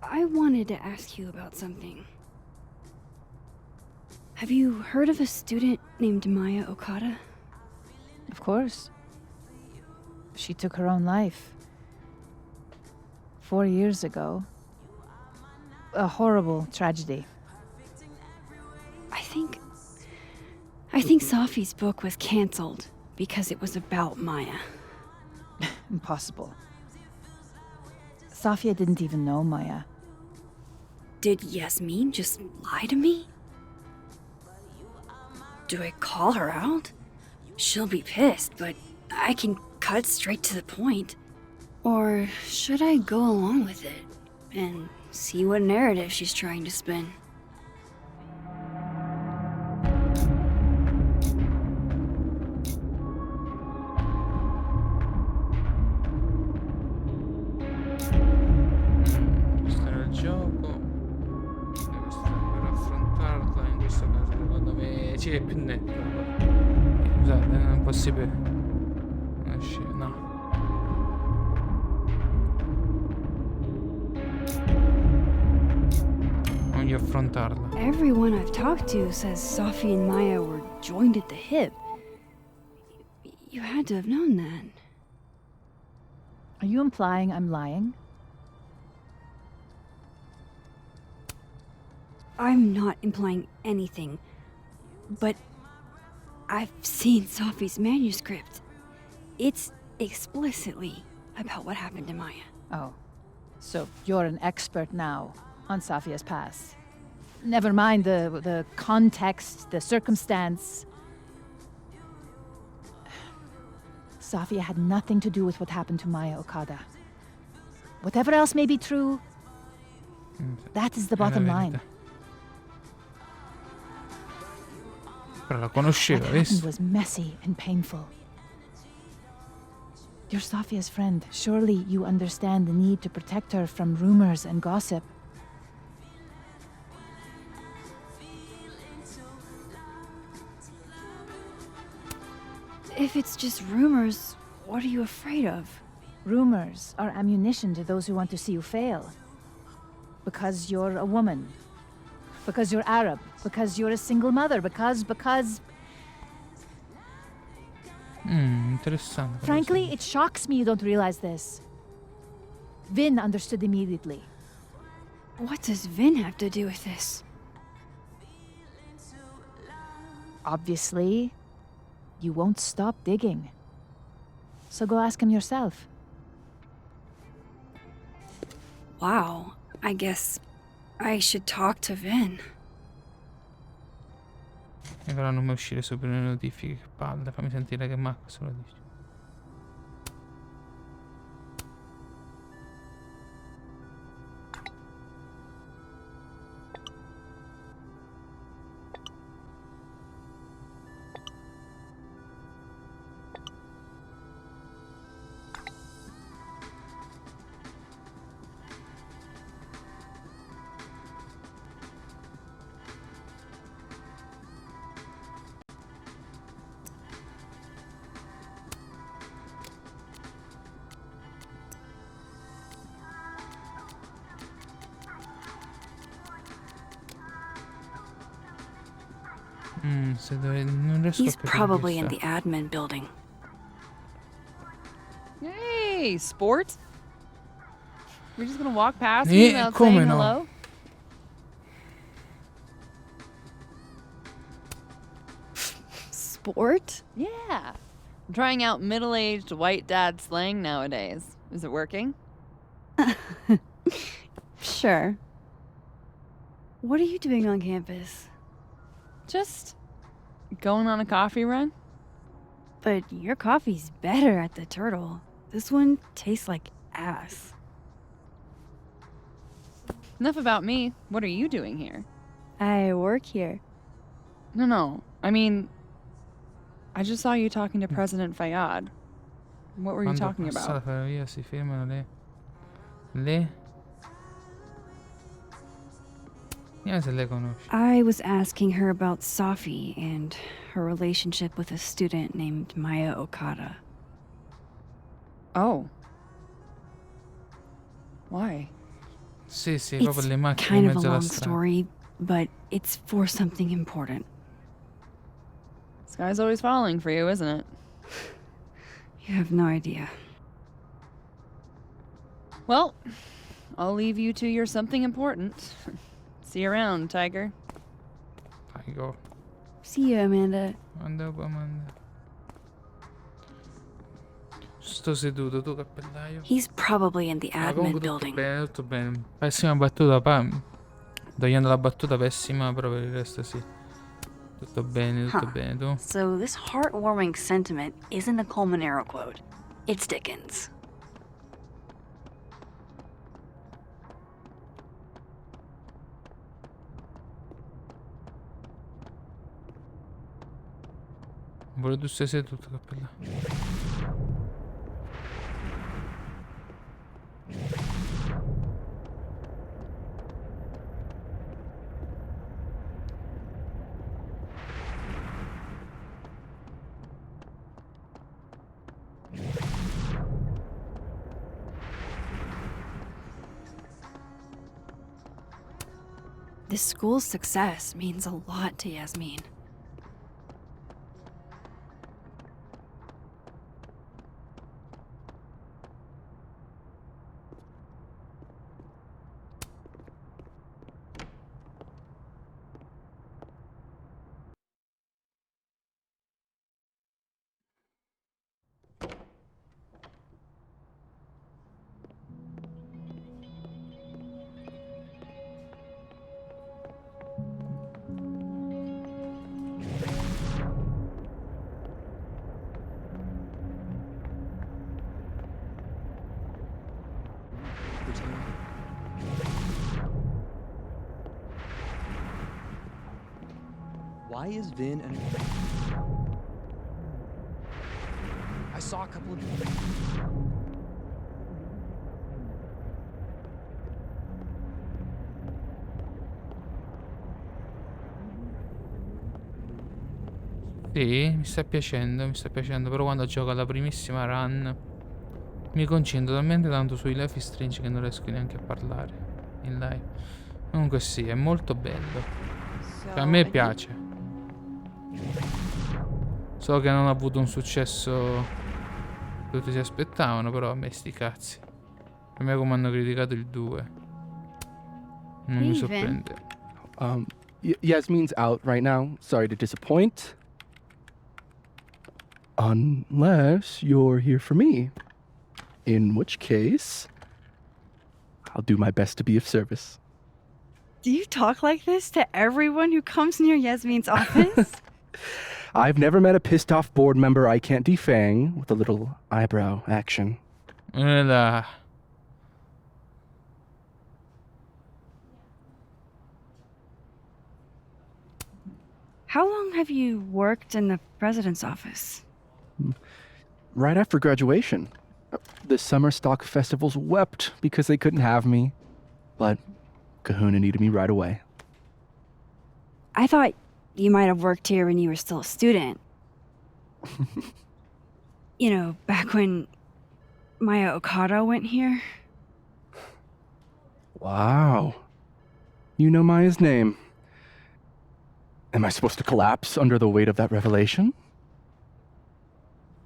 I wanted to ask you about something. Have you heard of a student named Maya Okada? Of course. She took her own life. 4 years ago. A horrible tragedy. I think Sophie's book was canceled because it was about Maya. Impossible. Sophia didn't even know Maya. Did Yasmin just lie to me? Do I call her out? She'll be pissed, but I can cut straight to the point. Or should I go along with it and see what narrative she's trying to spin? Questo era il gioco. E questo per affrontarla in questo caso secondo me sì, è più netto. Scusate, non è possibile. No. Voglio affrontarla. Everyone I've talked to says Sophie and Maya were joined at the hip. You had to have known that. Are you implying I'm lying? I'm not implying anything, but I've seen Sophie's manuscript. It's explicitly about what happened to Maya. Oh, so you're an expert now on Sophia's past. Never mind the context, the circumstance. Sophia had nothing to do with what happened to Maya Okada. Whatever else may be true, that is the bottom line. Però la conosceva, What happened vedi? was messy and painful. You're Sophia's friend. Surely you understand the need to protect her from rumors and gossip. If it's just rumors, what are you afraid of? Rumors are ammunition to those who want to see you fail. Because you're a woman. Because you're Arab. Because you're a single mother. Because... Interessante. Frankly, it shocks me you don't realize this. Vin understood immediately. What does Vin have to do with this? Obviously, you won't stop digging. So go ask him yourself. Wow, I guess I should talk to Vin. E però non mi uscire subito le notifiche. Che palle, fammi sentire che Marco se lo dice. Non riesco a He's capire probably in questa. the admin building. Hey, sport. We're just gonna walk past me without saying Come no? hello? Sport? Yeah. I'm trying out middle-aged white dad slang nowadays. Is it working? Sure. What are you doing on campus? Just going on a coffee run? But your coffee's better at the Turtle. This one tastes like ass. Enough about me. What are you doing here? I work here. No. I mean, I just saw you talking to President Fayyad. What were you Quando talking passa la about? ferrovia si fermano le... Vediamo se lei conosce. I was asking her about Safi and her relationship with a student named Maya Okada. Oh. Why? Sì, It's proprio le macchine kind in of a mezzo alla long strada. story, but it's for something important. This guy's always falling for you, isn't it? You have no idea. Well, I'll leave you to your something important. See you around, Tiger. Tiger. See you, Amanda. Amanda. Sto seduto, tu cappellaio. He's probably in the admin Comunque building. tutto bene. Pessima battuta, togliendo la battuta pessima, però per il resto sì. Tutto bene, tu. So this heartwarming sentiment isn't a Colmenero quote. It's Dickens. Pure tu stai seduto, cappellaio. This school's success means a lot to Yasmin. Why is Vin and I saw a couple of Sì, mi sta piacendo, però quando gioco alla primissima run mi concentro talmente tanto sui Life is Strange che non riesco neanche a parlare in live. Comunque sì, è molto bello. Cioè, a me piace. So che non ha avuto un successo che tutti si aspettavano, però a me sti cazzi. A me come hanno criticato il 2 non mi sorprende. Yasmin's out right now. Sorry to disappoint. Unless you're here for me. In which case, I'll do my best to be of service. Do you talk like this to everyone who comes near Yasmin's office? I've never met a pissed off board member I can't defang with a little eyebrow action. How long have you worked in the president's office? Right after graduation. The summer stock festivals wept because they couldn't have me. But Kahuna needed me right away. I thought you might have worked here when you were still a student. You know, back when Maya Okada went here. Wow. You know Maya's name. Am I supposed to collapse under the weight of that revelation?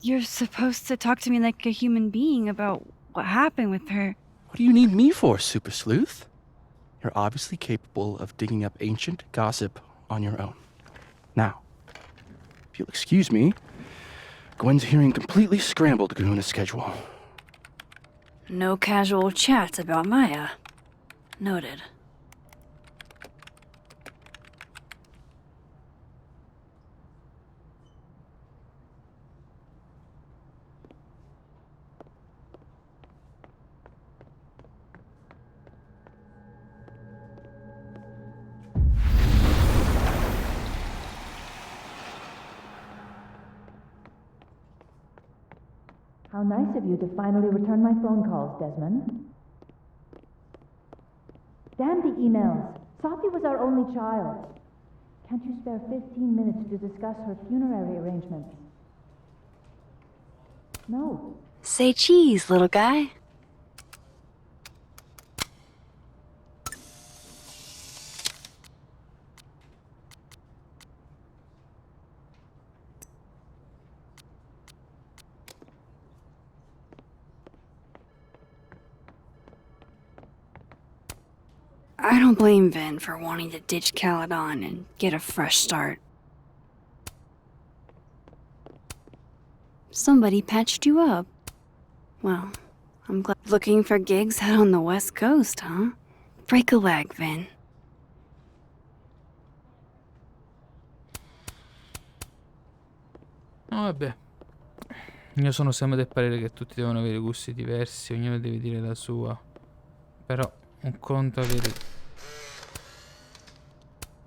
You're supposed to talk to me like a human being about what happened with her. What do you need me for, Super Sleuth? You're obviously capable of digging up ancient gossip on your own. Now, if you'll excuse me, Gwen's hearing completely scrambled Kahuna's schedule. No casual chats about Maya. Noted. How nice of you to finally return my phone calls, Desmond. Damn the emails. Sophie was our only child. Can't you spare 15 minutes to discuss her funerary arrangements? No. Say cheese, little guy. I don't blame Vin for wanting to ditch Caledon and get a fresh start. Somebody patched you up. Well, I'm glad. Looking for gigs out on the West Coast, huh? Break a leg, Vin. No, vabbè. Io sono sempre del parere che tutti devono avere gusti diversi, ognuno deve dire la sua. Però un conto avere...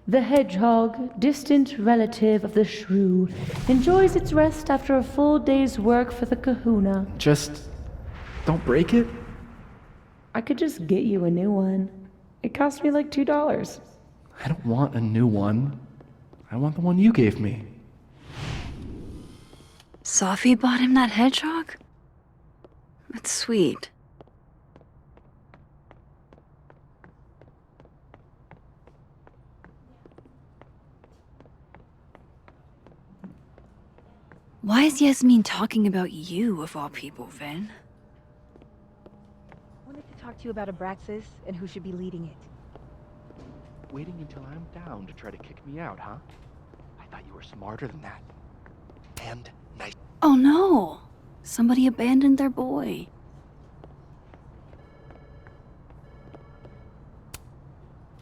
The hedgehog, distant relative of the shrew, enjoys its rest after a full day's work for the kahuna. Just don't break it? I could just get you a new one. It cost me like $2. I don't want a new one. I want the one you gave me. Sophie bought him that hedgehog? That's sweet. Why is Yasmin talking about you, of all people, Vin? I wanted to talk to you about Abraxas and who should be leading it. Waiting until I'm down to try to kick me out, huh? I thought you were smarter than that. And nice. Oh no! Somebody abandoned their boy.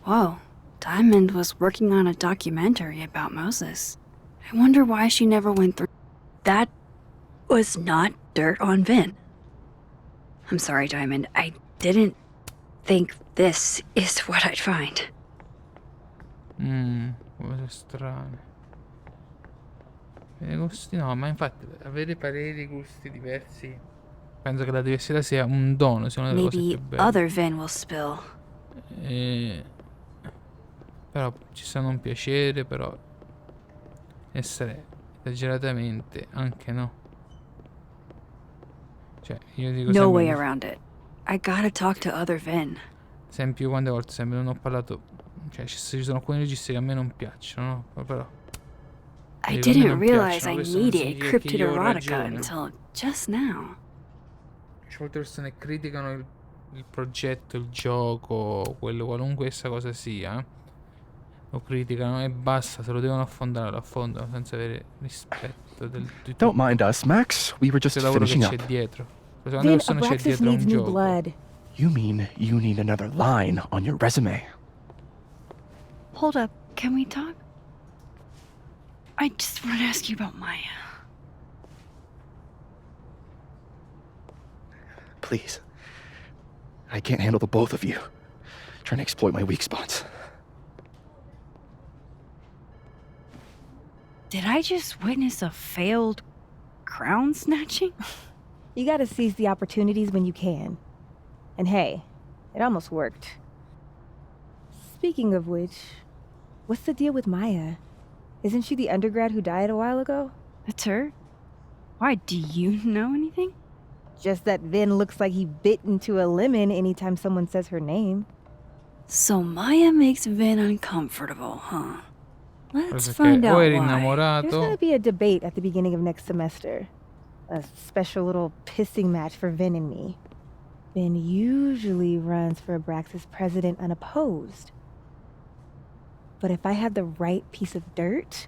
Whoa, Diamond was working on a documentary about Moses. I wonder why she never went through. That was not dirt on Vin. I'm sorry, Diamond. I didn't think this is what I'd find. Cose strane. Gusti no, ma infatti avere pareri, gusti diversi. Penso che la diversità sia un dono, sia una delle cose Maybe più belle. other Vin will spill. Però ci sta non piacere, però essere esageratamente anche no. Cioè, io dico No way sempre, around it. I gotta talk to other Vin. esempio, quante volte sempre non ho parlato. Cioè, ci sono alcuni registri che a me non piacciono, no? Però I dico, a me didn't non realize piacciono, I questo non needed significa che cryptid io ho erotica ragione. until just now. Molte persone criticano il progetto, il gioco, quello qualunque essa cosa sia. Lo criticano e basta, se lo devono affondare, lo affondano senza avere rispetto di Don't mind us, Max. We were just del lavoro che finishing c'è up. dietro. Quando Vin, persone c'è Abraxas dietro un needs new gioco. blood. You mean you need another line on your resume? Hold up, can we talk? I just wanted to ask you about Maya. Please. I can't handle the both of you. Trying to exploit my weak spots. Did I just witness a failed crown snatching? You gotta seize the opportunities when you can. And hey, it almost worked. Speaking of which, what's the deal with Maya? Isn't she the undergrad who died a while ago? That's her? Why, do you know anything? Just that Vin looks like he bit into a lemon anytime someone says her name. So Maya makes Vin uncomfortable, huh? Let's Forse find che o out eri why. There's innamorato. gonna be a debate at the beginning of next semester. A special little pissing match for Vin and me. Vin usually runs for Abraxas president unopposed. But if I had the right piece of dirt,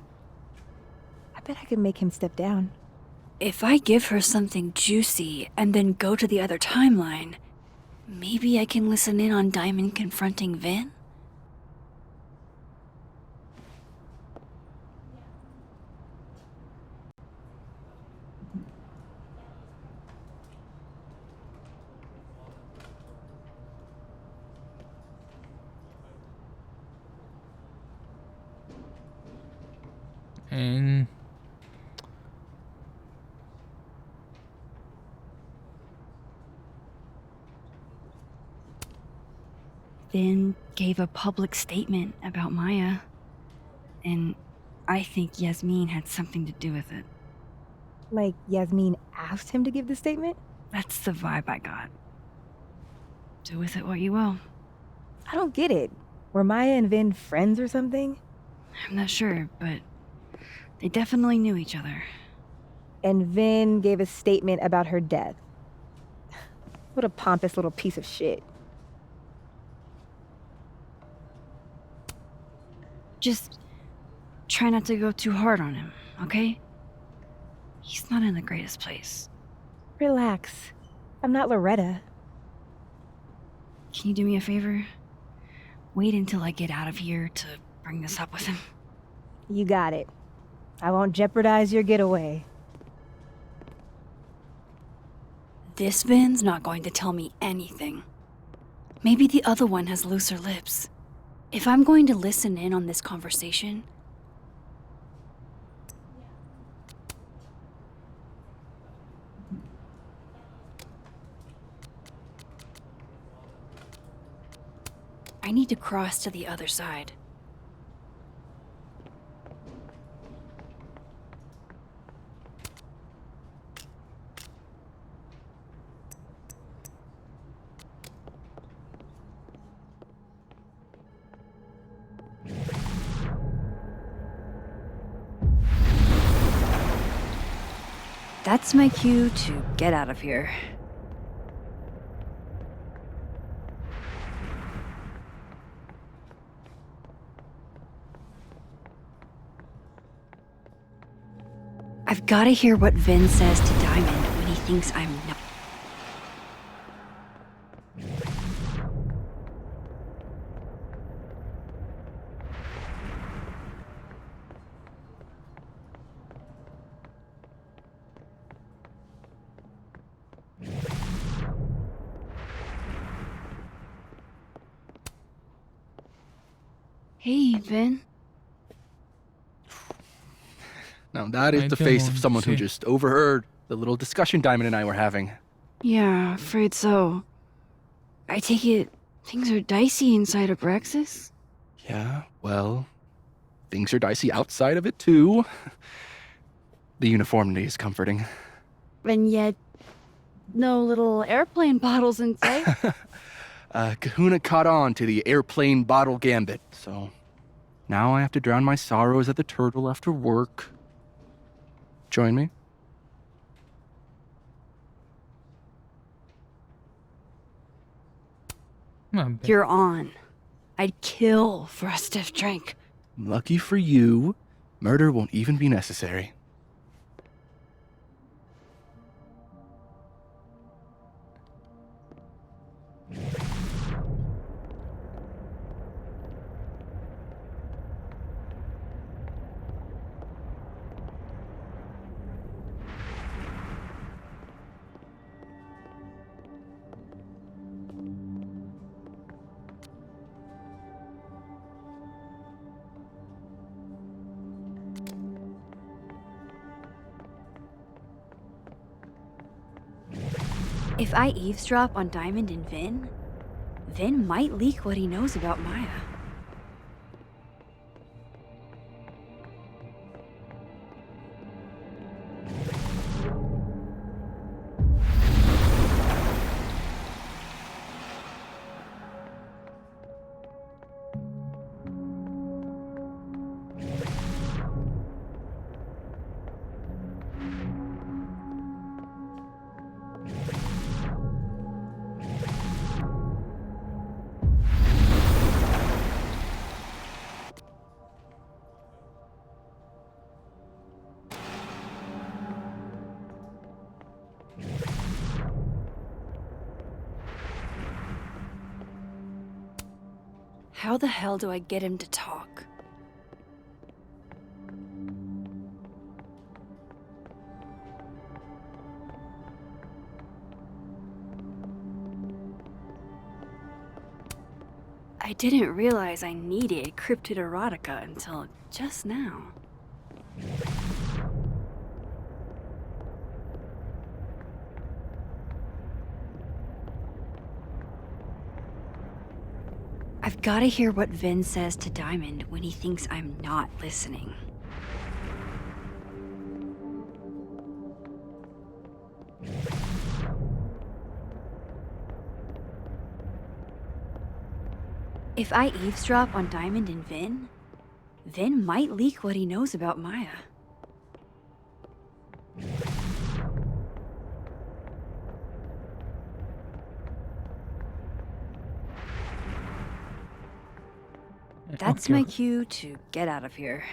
I bet I could make him step down. If I give her something juicy and then go to the other timeline, maybe I can listen in on Diamond confronting Vin? E... Vin gave a public statement about Maya, and I think Yasmin had something to do with it. Like Yasmin asked him to give the statement? That's the vibe I got. Do with it what you will. I don't get it. Were Maya and Vin friends or something? I'm not sure, but they definitely knew each other. And Vin gave a statement about her death. What a pompous little piece of shit. Just try not to go too hard on him, okay? He's not in the greatest place. Relax. I'm not Loretta. Can you do me a favor? Wait until I get out of here to bring this up with him. You got it. I won't jeopardize your getaway. This Vin's not going to tell me anything. Maybe the other one has looser lips. If I'm going to listen in on this conversation, I need to cross to the other side. That's my cue to get out of here. I've got to hear what Vin says to Diamond when he thinks I'm not. Hey, Vin. Now that is the face of someone who just overheard the little discussion Diamond and I were having. Yeah, afraid so. I take it things are dicey inside of Brexis? Yeah, well, things are dicey outside of it too. The uniformity is comforting. And yet, no little airplane bottles in sight. Kahuna caught on to the airplane bottle gambit, so now I have to drown my sorrows at the turtle after work. Join me? You're on. I'd kill for a stiff drink. Lucky for you, murder won't even be necessary. If I eavesdrop on Diamond and Vin, Vin might leak what he knows about Maya. How the hell do I get him to talk? I didn't realize I needed cryptid erotica until just now. I've gotta hear what Vin says to Diamond when he thinks I'm not listening. If I eavesdrop on Diamond and Vin might leak what he knows about Maya. That's my cue to get out of here.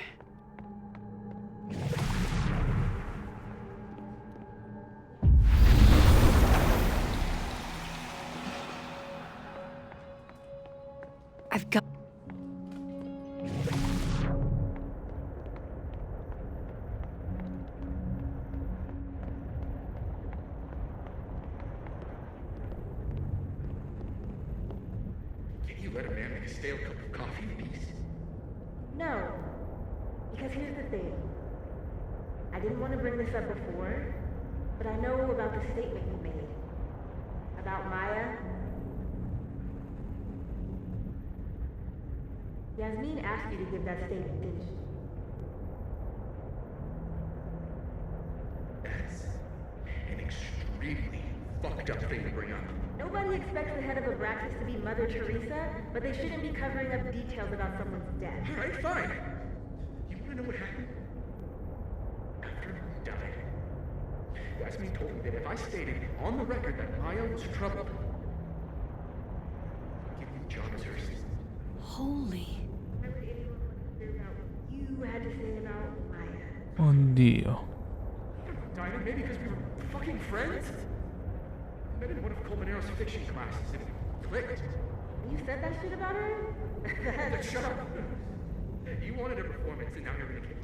I've got... Can't you let a man make a stale cup of coffee in peace? No. Because here's the thing. I didn't want to bring this up before, but I know about the statement you made. About Maya. Yasmin asked you to give that statement, didn't she? That's an extremely fucked up thing to bring up. Nobody expects the head of Abraxas to be Mother Teresa, but they shouldn't be covering up details about someone's death. Alright, fine. You wanna know what happened? After he died, Yasmin told me that if I stated on the record that Maya was troubled, I'd give you the job as her assistant. Holy. You had to say about Maya. Oddio. Diamond, maybe because we were fucking friends? I met in one of Colmenaro's fiction classes and it clicked. You said that shit about her? Then shut up. You wanted a performance and now you're gonna give it.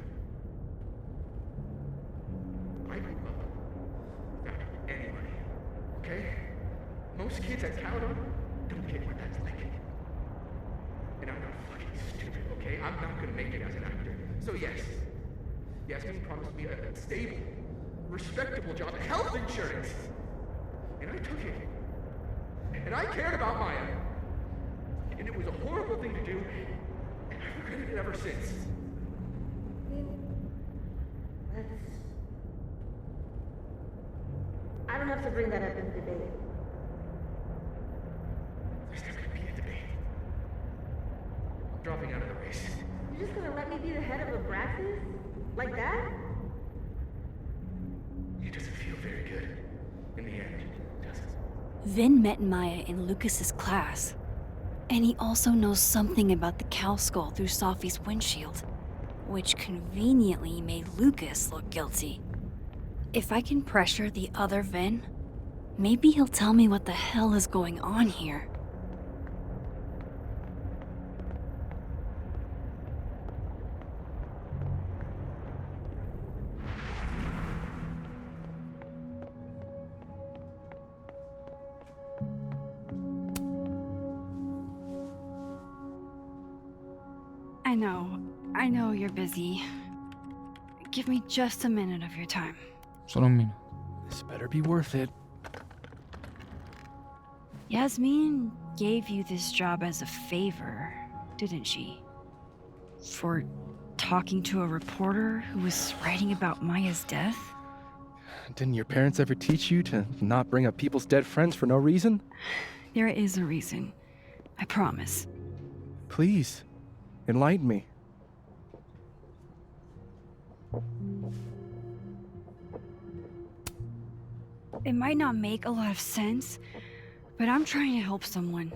I grew up without anybody, okay? Most kids at Caledon don't get what that's like. And I'm not fucking stupid, okay? I'm not gonna make it as an actor. So yes, Yasmin promised me a stable, respectable job, health insurance. And I took it. And I cared about Maya. And it was a horrible thing to do, and I've regretted it ever since. I don't have to bring that up in the debate. There's not gonna be a debate. I'm dropping out of the race. You're just gonna let me be the head of Abraxas? Like that? It doesn't feel very good. In the end, does it? Vin met Maya in Lucas's class. And he also knows something about the cow skull through Sophie's windshield, which conveniently made Lucas look guilty. If I can pressure the other Vin, maybe he'll tell me what the hell is going on here. I know you're busy. Give me just a minute of your time. Solo un minuto. This better be worth it. Yasmin gave you this job as a favor, didn't she? For talking to a reporter who was writing about Maya's death? Didn't your parents ever teach you to not bring up people's dead friends for no reason? There is a reason. I promise. Please, enlighten me. It might not make a lot of sense, but I'm trying to help someone.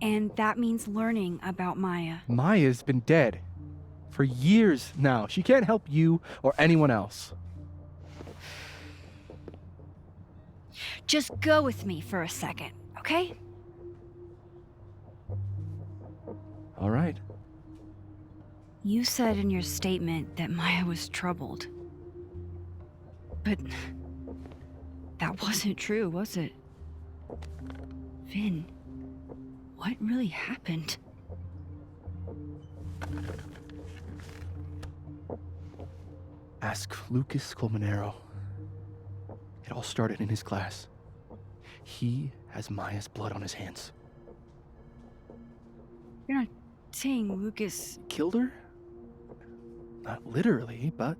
And that means learning about Maya. Maya's been dead for years now. She can't help you or anyone else. Just go with me for a second, okay? All right. You said in your statement that Maya was troubled. But that wasn't true, was it? Vin, what really happened? Ask Lucas Colmenero. It all started in his class. He has Maya's blood on his hands. You're not saying Lucas killed her? Not literally, but...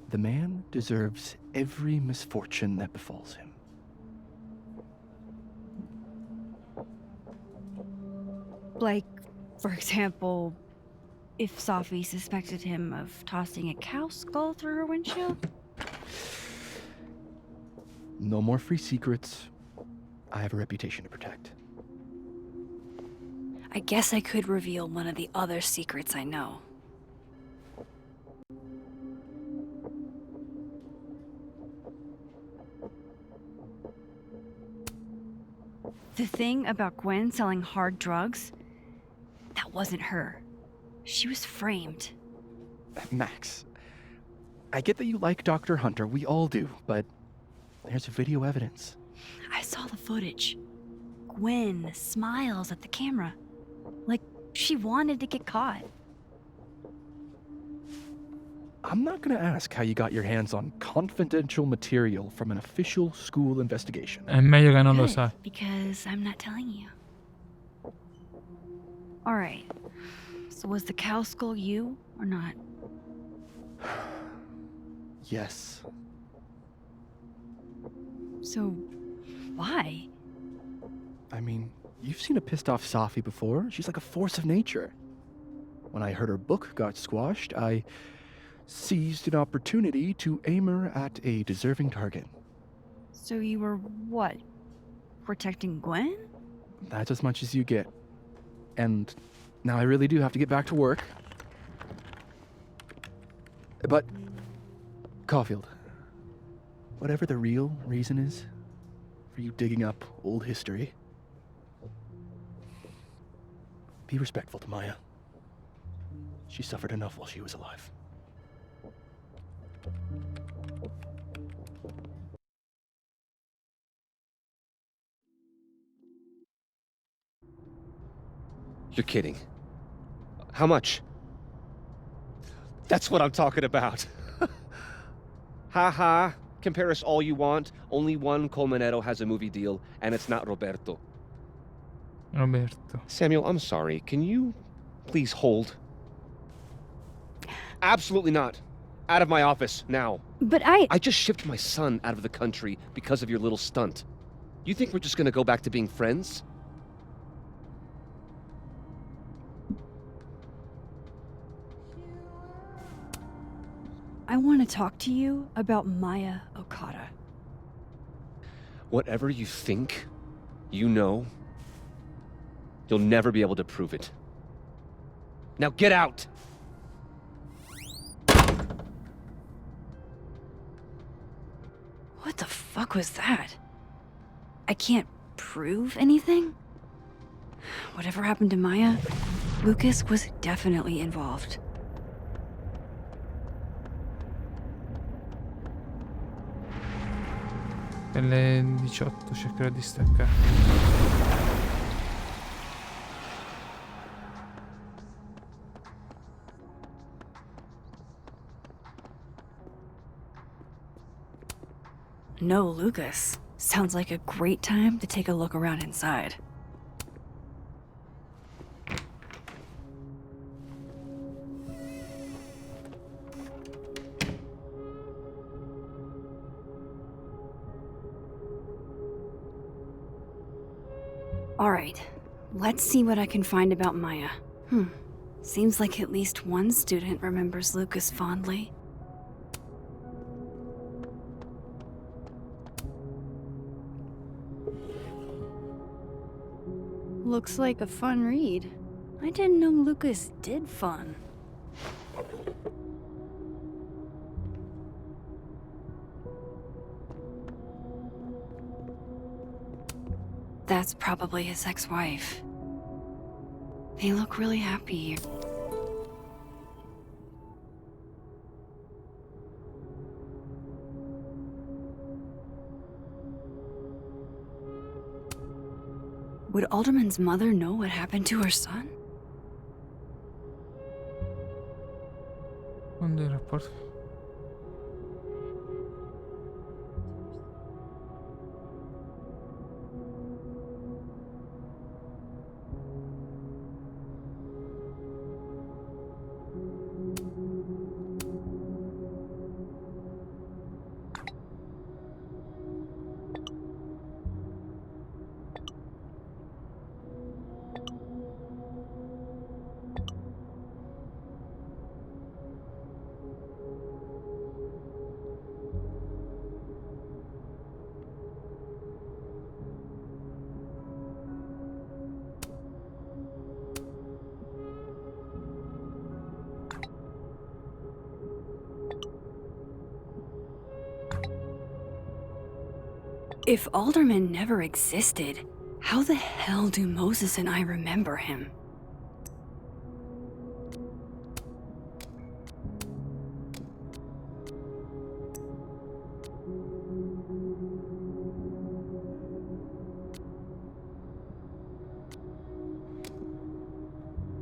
The man deserves every misfortune that befalls him. Like, for example, if Safi suspected him of tossing a cow skull through her windshield? No more free secrets. I have a reputation to protect. I guess I could reveal one of the other secrets I know. The thing about Gwen selling hard drugs, that wasn't her. She was framed. Max, I get that you like Dr. Hunter, we all do, but there's video evidence. I saw the footage. Gwen smiles at the camera, like she wanted to get caught. I'm not gonna ask how you got your hands on confidential material from an official school investigation. È meglio che non lo Good, sai. because I'm not telling you. Alright, so was the cow skull you, or not? Yes. So, why? I mean, you've seen a pissed off Safi before. She's like a force of nature. When I heard her book got squashed, I seized an opportunity to aim her at a deserving target. So you were, what, protecting Gwen? That's as much as you get. And now I really do have to get back to work. But, Caulfield, whatever the real reason is for you digging up old history, be respectful to Maya. She suffered enough while she was alive. You're kidding. How much? That's what I'm talking about. Ha ha. Compare us all you want. Only one Colmenero has a movie deal, and it's not Roberto. Roberto. Samuel, I'm sorry. Can you please hold? Absolutely not. Out of my office, now. But I just shipped my son out of the country because of your little stunt. You think we're just gonna go back to being friends? I want to talk to you about Maya Okada. Whatever you think, you know, you'll never be able to prove it. Now get out! What the fuck was that? I can't prove anything? Whatever happened to Maya, Lucas was definitely involved. Per le 18 cercherò di staccare. No Lucas. Sounds like a great time to take a look around inside. Alright, let's see what I can find about Maya. Seems like at least one student remembers Lucas fondly. Looks like a fun read. I didn't know Lucas did fun. That's probably his ex-wife. They look really happy. Would Alderman's mother know what happened to her son? Quando il rapporto... If Alderman never existed, how the hell do Moses and I remember him?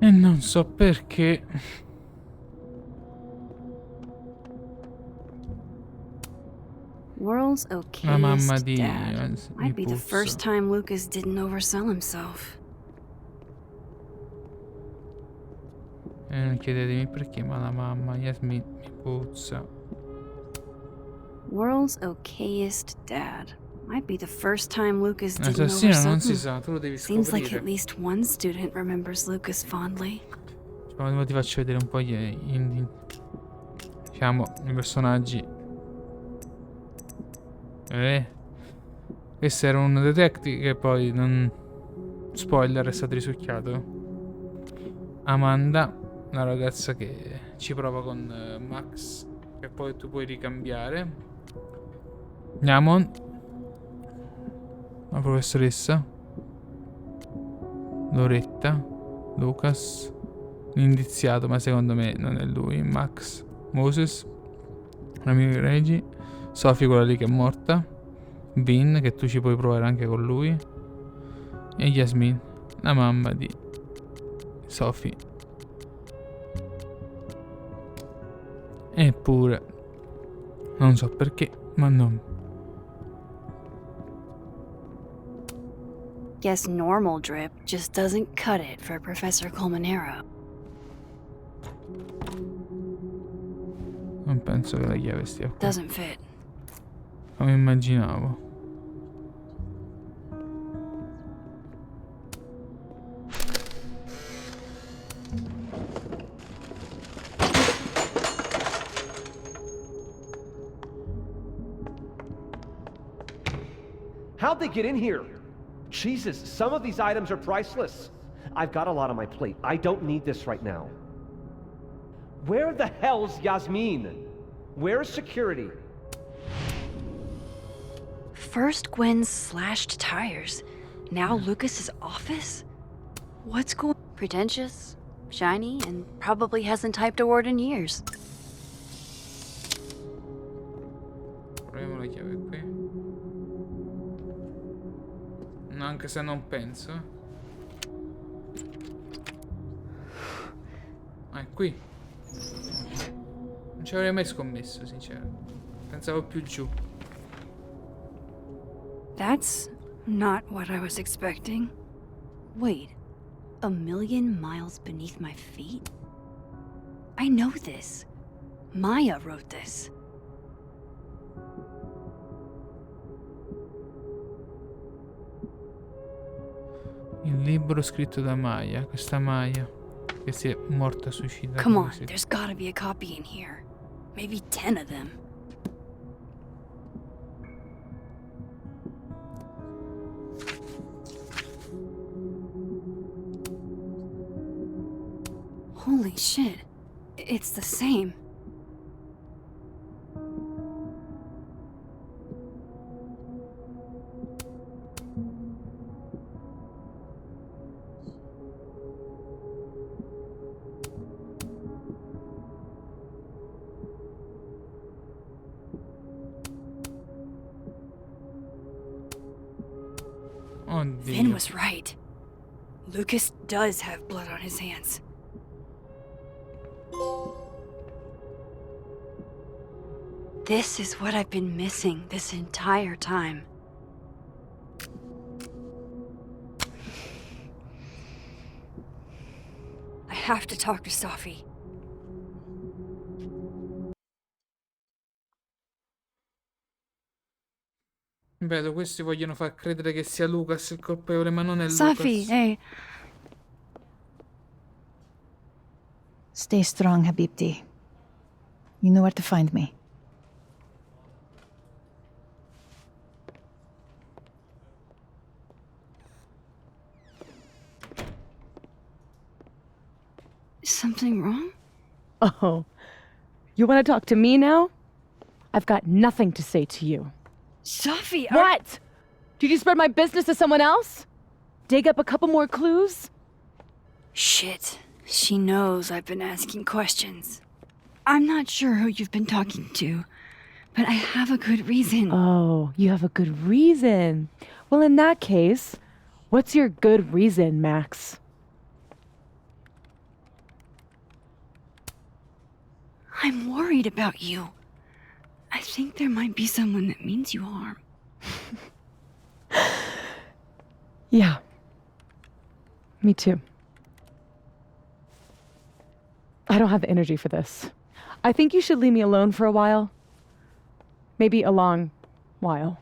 E non so perché. World's La mamma okayest di dad. Might be the Puzzo. first time Lucas didn't oversell himself. E non chiedetemi perché, ma la mamma Yasmin mi puzza. World's okayest dad. Might be the first time Lucas didn't L'assassino oversell non si him. sa, tu lo devi Seems like scoprire. at least one student remembers Lucas fondly. Ora ti faccio vedere un po' diciamo, i personaggi. Questo era un detective che poi non... Spoiler, è stato risucchiato. Amanda, la ragazza che ci prova con Max, che poi tu puoi ricambiare. Andiamo. La professoressa. Loretta. Lucas. L'indiziato, ma secondo me non è lui. Max. Moses. L'amico Reggie. Sophie, quella lì che è morta. Vin, che tu ci puoi provare anche con lui. E Yasmin, la mamma di Sophie. Eppure, non so perché, ma non. Guess normal drip just doesn't cut it for Professor Colmenero. Non penso che la chiave stia qui. Doesn't fit. Come immaginavo. How'd they get in here? Jesus, some of these items are priceless. I've got a lot on my plate. I don't need this right now. Where the hell's Yasmin? Where's security? First Gwen's slashed tires. Now Lucas's office? What's going... Pretentious, shiny, and probably hasn't typed a word in years. Proviamo la chiave qui. No, anche se non penso. Ah, è qui. Non ci avrei mai scommesso, sinceramente. Pensavo più giù. That's not what I was expecting. Wait, a million miles beneath my feet? I know this. Maya wrote this. Il libro scritto da Maya, questa Maya che si è morta suicidata. Come on, there's gotta be a copy in here. Maybe 10 of them. Holy shit. It's the same. Vin was right. Lucas does have blood on his hands. This is what I've been missing this entire time. I have to talk to Safi. Bello, questi vogliono far credere che sia Lucas il colpevole, ma non è Safi, Lucas. hey. Stay strong, Habibti. You know where to find me. Is something wrong? Oh, you want to talk to me now? I've got nothing to say to you. Safi, What? Did you spread my business to someone else? Dig up a couple more clues? Shit. She knows I've been asking questions. I'm not sure who you've been talking to, but I have a good reason. Oh, you have a good reason. Well, in that case, what's your good reason, Max? I'm worried about you. I think there might be someone that means you harm. Yeah. Me too. I don't have the energy for this. I think you should leave me alone for a while. Maybe a long while.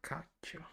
Cacchio.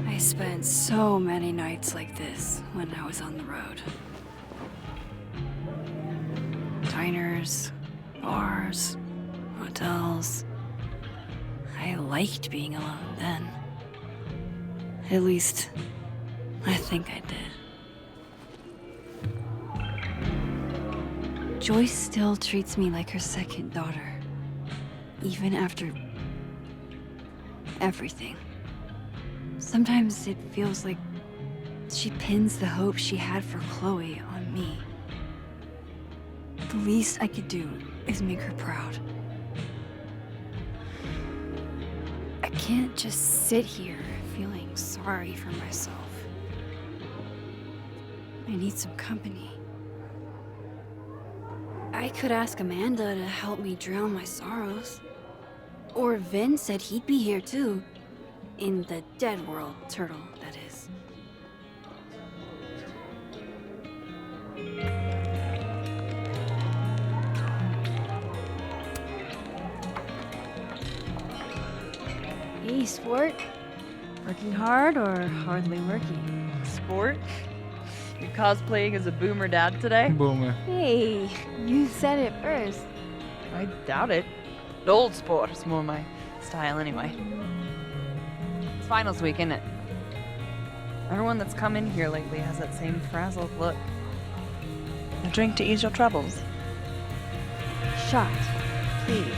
I spent so many nights like this when I was on the road. Diners, bars, hotels. I liked being alone then. At least, I think I did. Joyce still treats me like her second daughter, even after everything. Sometimes it feels like she pins the hope she had for Chloe on me. The least I could do is make her proud. I can't just sit here feeling sorry for myself. I need some company. I could ask Amanda to help me drown my sorrows. Or Vin said he'd be here too. In the dead world, turtle, that is. Hey, sport. Working hard or hardly working? Sport? You're cosplaying as a boomer dad today? Boomer. Hey, you said it first. I doubt it. Old sport is more my style anyway. It's finals week, isn't it? Everyone that's come in here lately has that same frazzled look. A drink to ease your troubles. Shot, please.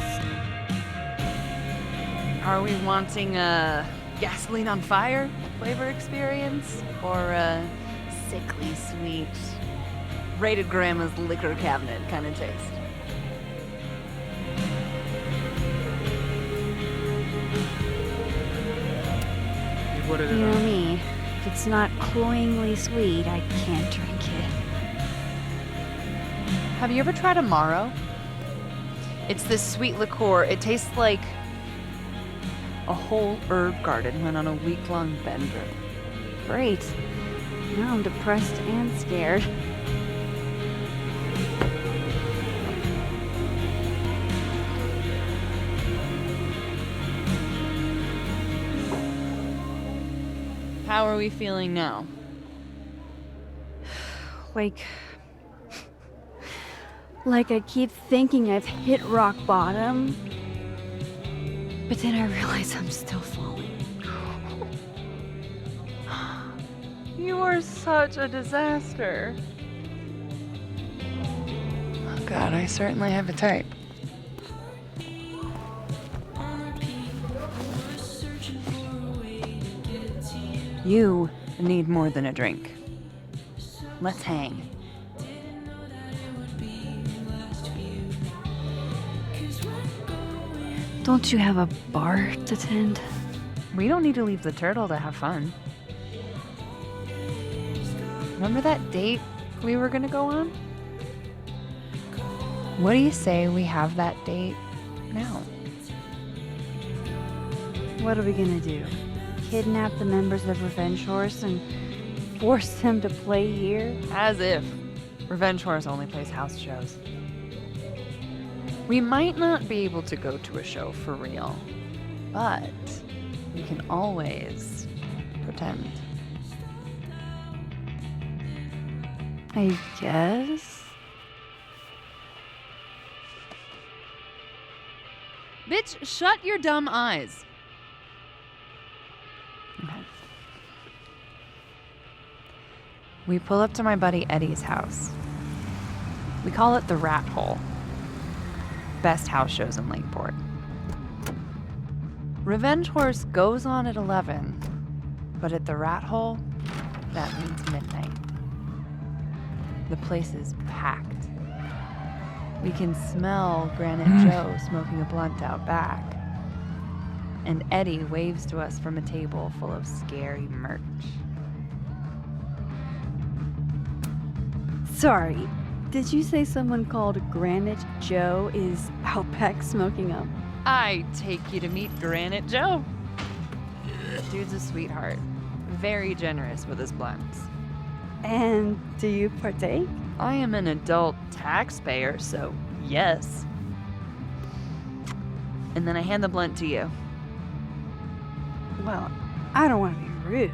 Are we wanting a gasoline on fire flavor experience? Or a sickly sweet, rated grandma's liquor cabinet kind of taste? You know me. If it's not cloyingly sweet, I can't drink it. Have you ever tried Amaro? It's this sweet liqueur. It tastes like a whole herb garden went on a week-long bender. Great. Now I'm depressed and scared. how are we feeling now? Like I keep thinking I've hit rock bottom, but then I realize I'm still falling. You are such a disaster. Oh God, I certainly have a type. You need more than a drink. Let's hang. Don't you have a bar to tend? We don't need to leave the turtle to have fun. Remember that date we were gonna go on? What do you say we have that date now? What are we gonna do? Kidnap the members of Revenge Horse and force them to play here? As if. Revenge Horse only plays house shows. We might not be able to go to a show for real, but we can always pretend. I guess. Bitch, shut your dumb eyes. Okay. We pull up to my buddy Eddie's house. We call it the Rat Hole. Best house shows in Lakeport. Revenge Horse goes on at 11, but at the Rat Hole, that means midnight. The place is packed. We can smell Granite Joe smoking a blunt out back. And Eddie waves to us from a table full of scary merch. Sorry, did you say someone called Granite Joe is out back smoking up? I take you to meet Granite Joe. Dude's a sweetheart. Very generous with his blunts. And do you partake? I am an adult taxpayer, so yes. And then I hand the blunt to you. Well, I don't want to be rude.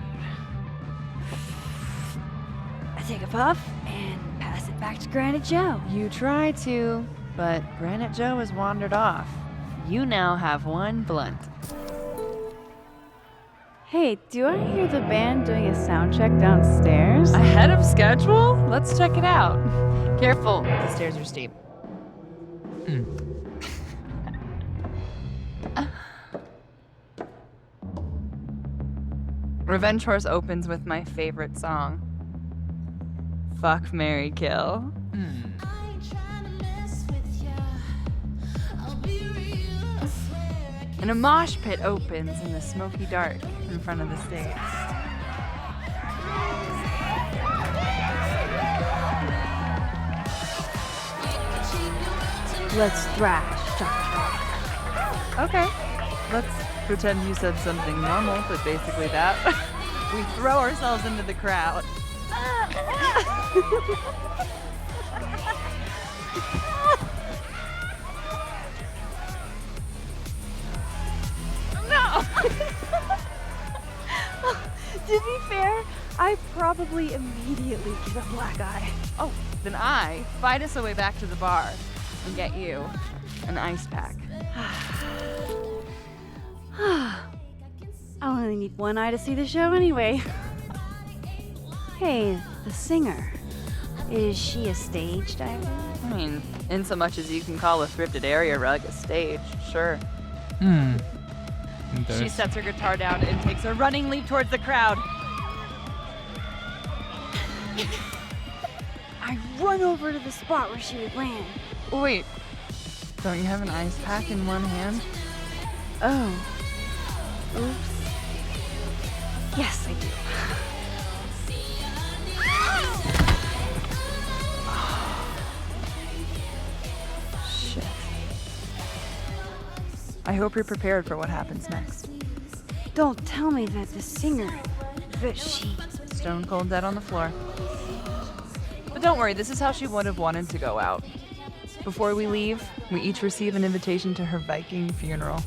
I take a puff and pass it back to Granite Joe. You try to, but Granite Joe has wandered off. You now have one blunt. Hey, do I hear the band doing a sound check downstairs? Ahead of schedule? Let's check it out. Careful, the stairs are steep. Revenge Horse opens with my favorite song. Fuck, Marry, Kill. And a mosh pit opens in the smoky dark in front of the stage. Let's thrash. Okay. Let's pretend you said something normal, but basically that. We throw ourselves into the crowd. No! To be fair, I probably immediately get a black eye. Oh, then I fight us our way back to the bar and get you an ice pack. I only need one eye to see the show anyway. Hey, the singer. Is she a stage diver? I mean, in so much as you can call a thrifted area rug a stage, sure. She sets her guitar down and takes a running leap towards the crowd. I run over to the spot where she would land. Wait, don't you have an ice pack in one hand? Oh. Oops. Yes, I do. Shit. I hope you're prepared for what happens next. Don't tell me that the singer, that she... Stone cold dead on the floor. But don't worry, this is how she would have wanted to go out. Before we leave, we each receive an invitation to her Viking funeral.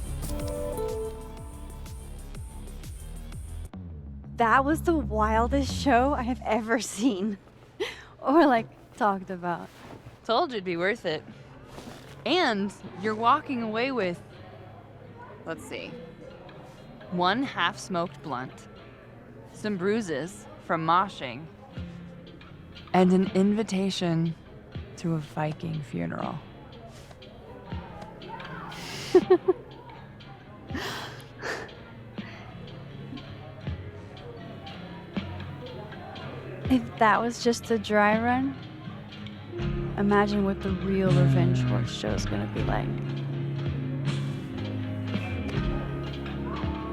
That was the wildest show I have ever seen. Or, like, talked about. Told you it'd be worth it. And you're walking away with, let's see, 1 half-smoked blunt, some bruises from moshing, and an invitation to a Viking funeral. If that was just a dry run, imagine what the real Revenge Horse show is gonna be like.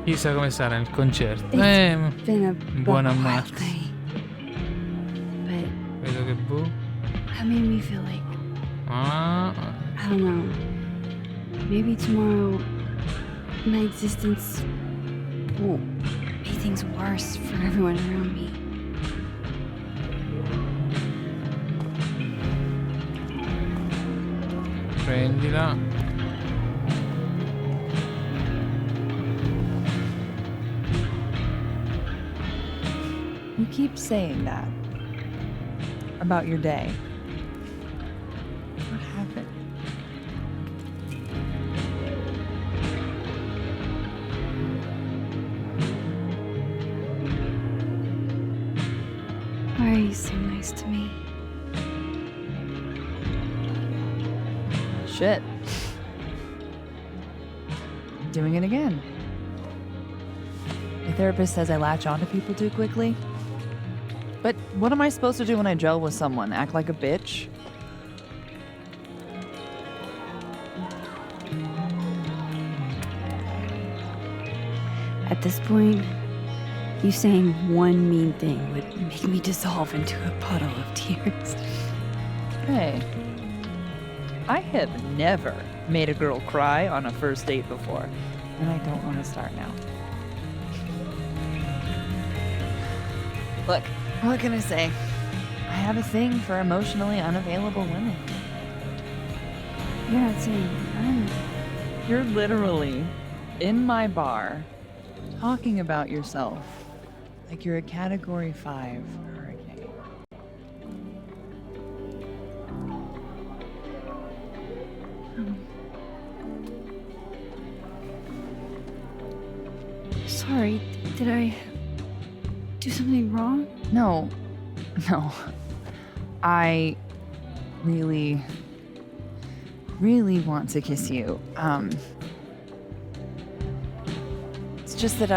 Chissà come sarà il concerto. It's been a buon wild ammazzo. night. But Vedo che boh. that made me feel like, Ah. I don't know, maybe tomorrow my existence won't make things worse for everyone around me. Prendila. You keep saying that about your day. What happened? Why are you so nice to me? Shit. Doing it again. My therapist says I latch onto people too quickly. But what am I supposed to do when I gel with someone? Act like a bitch? At this point, you saying one mean thing would make me dissolve into a puddle of tears. Hey. I have never made a girl cry on a first date before, and I don't want to start now. Look, what can I say? I have a thing for emotionally unavailable women. You're not saying I'm... You're literally in my bar talking about yourself like you're a Category 5 hurricane. Sorry, did I do something wrong? No. I really want to kiss you. It's just that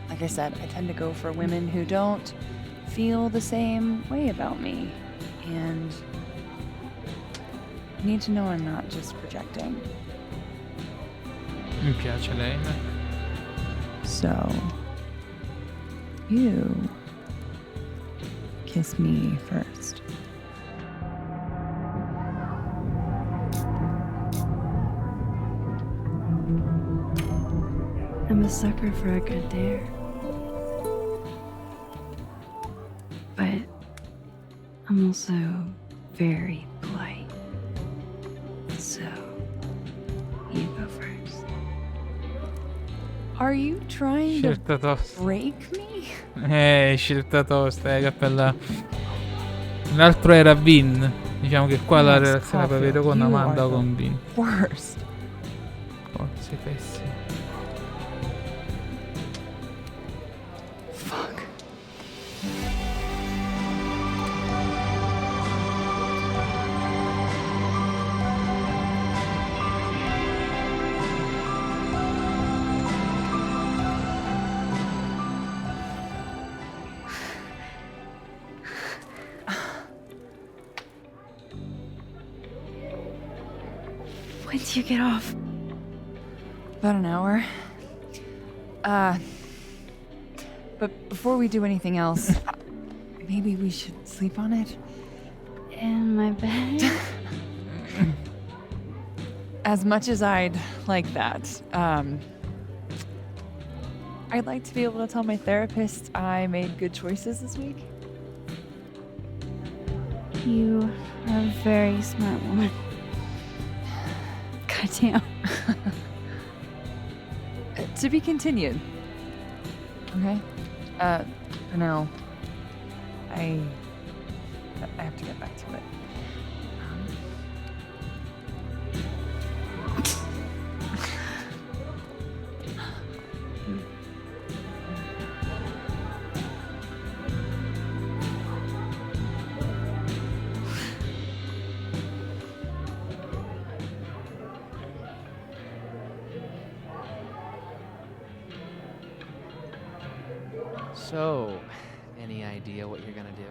like I said, I tend to go for women who don't feel the same way about me. And you need to know I'm not just projecting. Mi piace lei. So, you kiss me first. I'm a sucker for a good dare. But I'm also very polite. So, you go first. Are you trying to Scelta tosta. break me? Scelta tosta, cappella. L'altro era Vin. Diciamo che qua la relazione la vedo con Amanda o con Vin. Worst. Oh, sei pessimo. Fuck. When do you get off? About an hour. But before we do anything else, maybe we should sleep on it? In my bed? As much as I'd like that, I'd like to be able to tell my therapist I made good choices this week. You are a very smart woman. Goddamn. To be continued. Okay. For now, I have to get back to it. So, any idea what you're gonna do?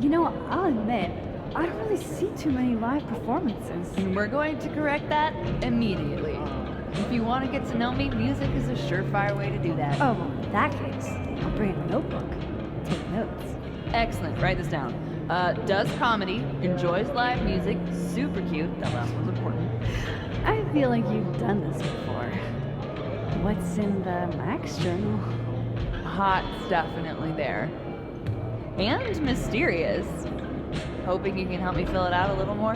You know, I'll admit, I don't really see too many live performances. And we're going to correct that immediately. If you want to get to know me, music is a surefire way to do that. Oh, well, in that case, I'll bring a notebook. Take notes. Excellent, write this down. Does comedy, enjoys live music, super cute, that last one's important. I feel like you've done this before. What's in the Max journal? Hot's definitely there. And mysterious. Hoping you can help me fill it out a little more.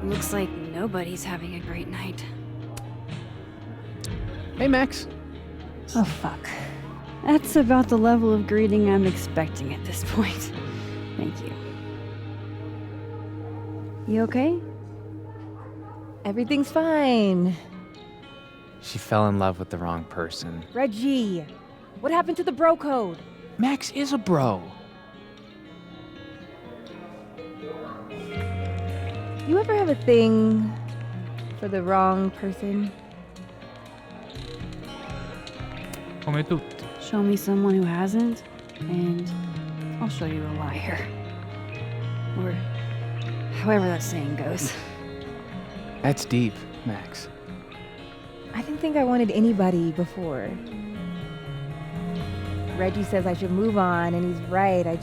Looks like nobody's having a great night. Hey, Max. Oh, fuck. That's about the level of greeting I'm expecting at this point. Thank you. You okay? Everything's fine. She fell in love with the wrong person. Reggie, what happened to the bro code? Max is a bro. You ever have a thing for the wrong person? Come tutti. Show me someone who hasn't, and I'll show you a liar. Or however that saying goes. That's deep, Max. I didn't think I wanted anybody before. Reggie says I should move on, and he's right. I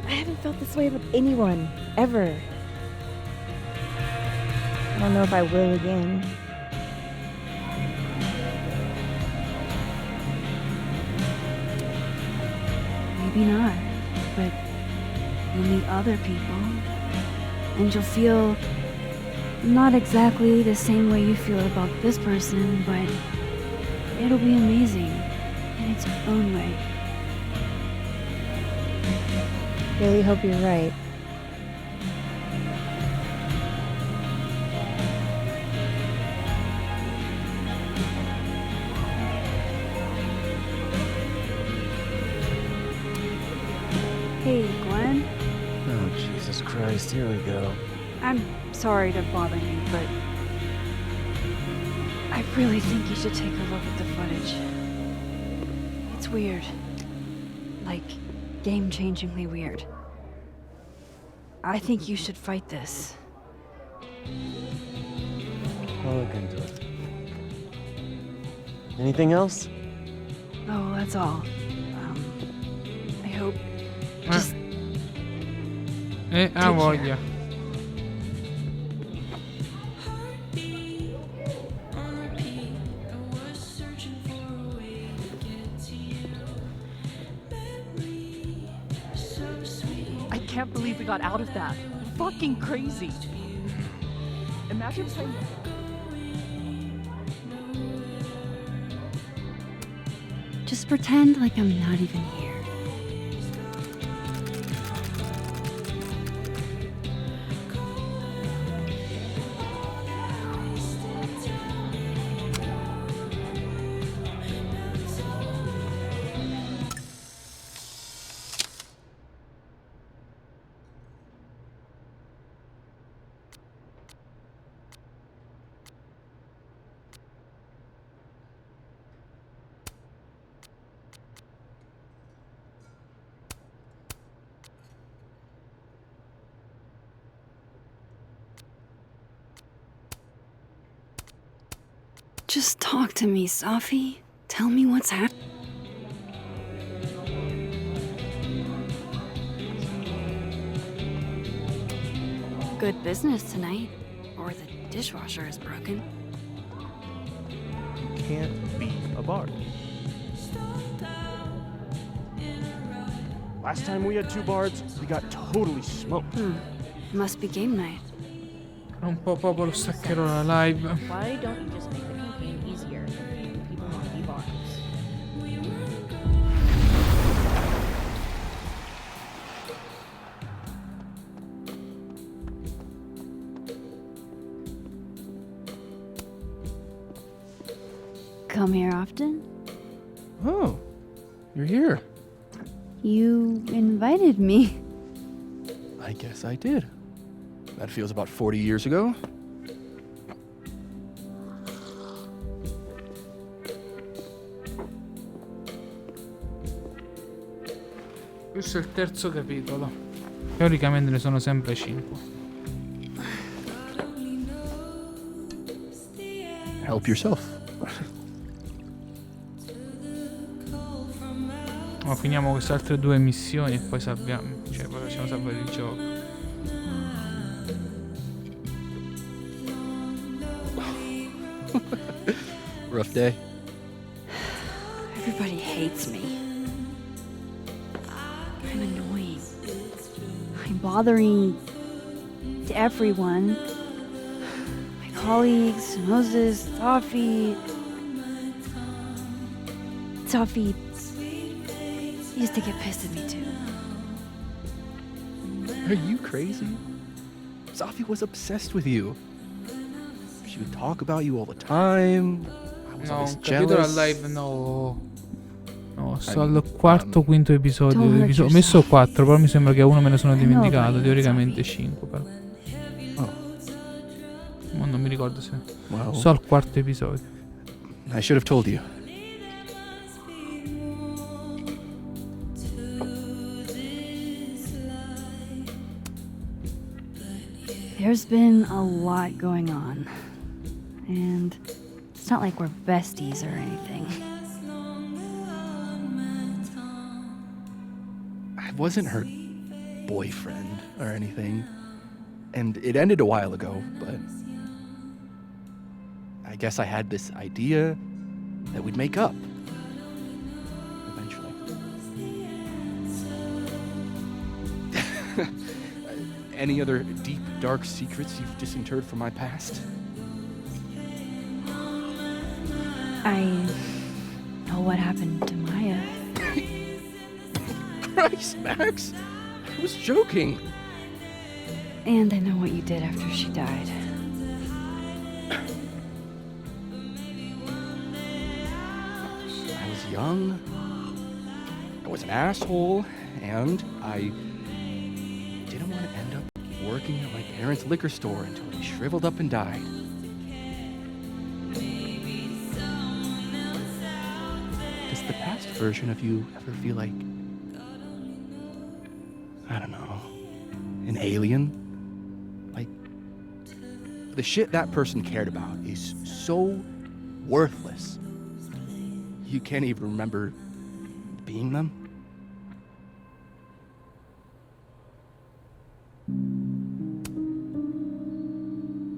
haven't felt this way with anyone, ever. I don't know if I will again. Maybe not, but you'll meet other people, and you'll feel not exactly the same way you feel about this person, but it'll be amazing in its own way. Really hope you're right. Hey, Gwen. Oh, Jesus Christ, here we go. I'm sorry to bother you, but I really think you should take a look at the footage. It's weird. Like, game-changingly weird. I think you should fight this. I'll look into it. Anything else? Oh, that's all. I hope... Just... Ha voglia. I can't believe we got out of that. Fucking crazy. Imagine playing... Just pretend like I'm not even here. Just talk to me, Safi. Tell me what's happening. Good business tonight. Or the dishwasher is broken. Can't be a bard. Last time we had 2 bards, we got totally smoked. Must be game night. Tra un po' proprio lo staccherò la live. Why don't you just make the campaign easier if people want to be bards? Come here often? Oh, you're here. You invited me. I guess I did. That feels about 40 years ago. Questo è il terzo capitolo. Teoricamente ne sono sempre 5. Help yourself. Finiamo queste altre 2 missioni e poi salviamo. Cioè, poi facciamo salvare il gioco. Rough day. Everybody hates me. I'm annoying. I'm bothering everyone. My colleagues, Moses, Safi. Safi used to get pissed at me too. Are you crazy? Safi was obsessed with you. She would talk about you all the time. I was No, always un capitolo jealous. live no. No, sto al quarto, quinto episodio. Ho messo 4, però mi sembra che uno me ne sono dimenticato. Teoricamente 5, però. Ma non mi ricordo se. Wow. Sto al quarto episodio. I should have told you. There's been a lot going on. And it's not like we're besties or anything. I wasn't her boyfriend or anything. And it ended a while ago, but I guess I had this idea that we'd make up. Eventually. Any other deep, dark secrets you've disinterred from my past? I know what happened to Maya. Christ, Max! I was joking. And I know what you did after she died. I was young. I was an asshole, and I didn't want to end up working at my parents' liquor store until they shriveled up and died. Does the past version of you ever feel like, I don't know, an alien? Like, the shit that person cared about is so worthless. You can't even remember being them?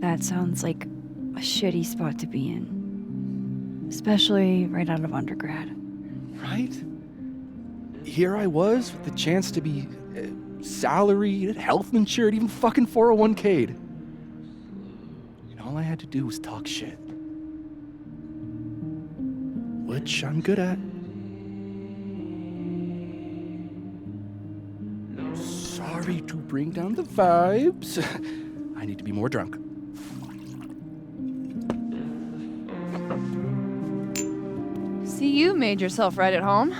That sounds like a shitty spot to be in. Especially right out of undergrad. Right? Here I was with the chance to be salaried, health insured, even fucking 401k'd. And all I had to do was talk shit. Which I'm good at. Sorry to bring down the vibes. I need to be more drunk. See, you made yourself right at home.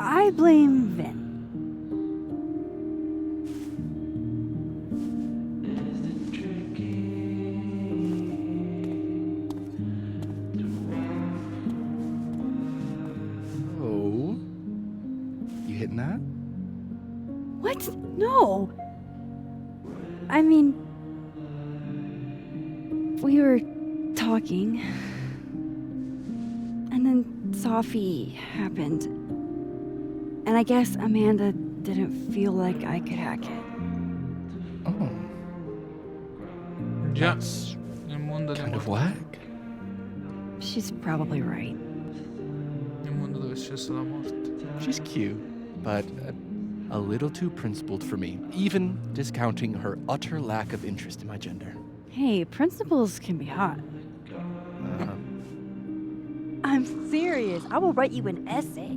I blame Vin. Oh. You hitting that? What? No. I mean, we were talking. And then Sophie happened. And I guess Amanda didn't feel like I could hack it. Oh. Già, That's nel mondo kind of dei whack. She's probably right. nel mondo dove è successa la morte. She's cute, but a little too principled for me, even discounting her utter lack of interest in my gender. Hey, principals can be hot. Uh-huh. I'm serious. I will write you an essay.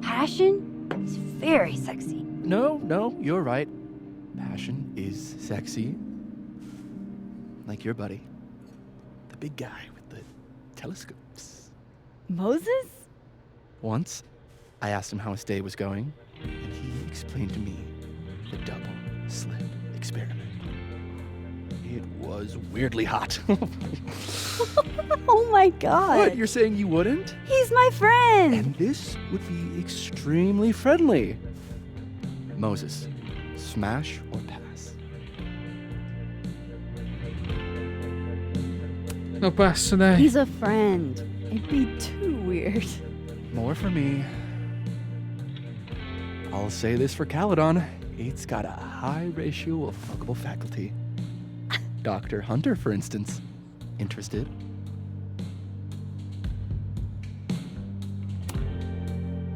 Passion is very sexy. No, you're right. Passion is sexy. Like your buddy. The big guy with the telescopes. Moses? Once, I asked him how his day was going, and he explained to me the double slit experiment. It was weirdly hot. Oh my god. What, you're saying you wouldn't? He's my friend. And this would be extremely friendly. Moses, smash or pass? Lo passo, dai. He's a friend. It'd be too weird. More for me. I'll say this for Caledon. It's got a high ratio of fuckable faculty. Dr. Hunter, for instance. Interested?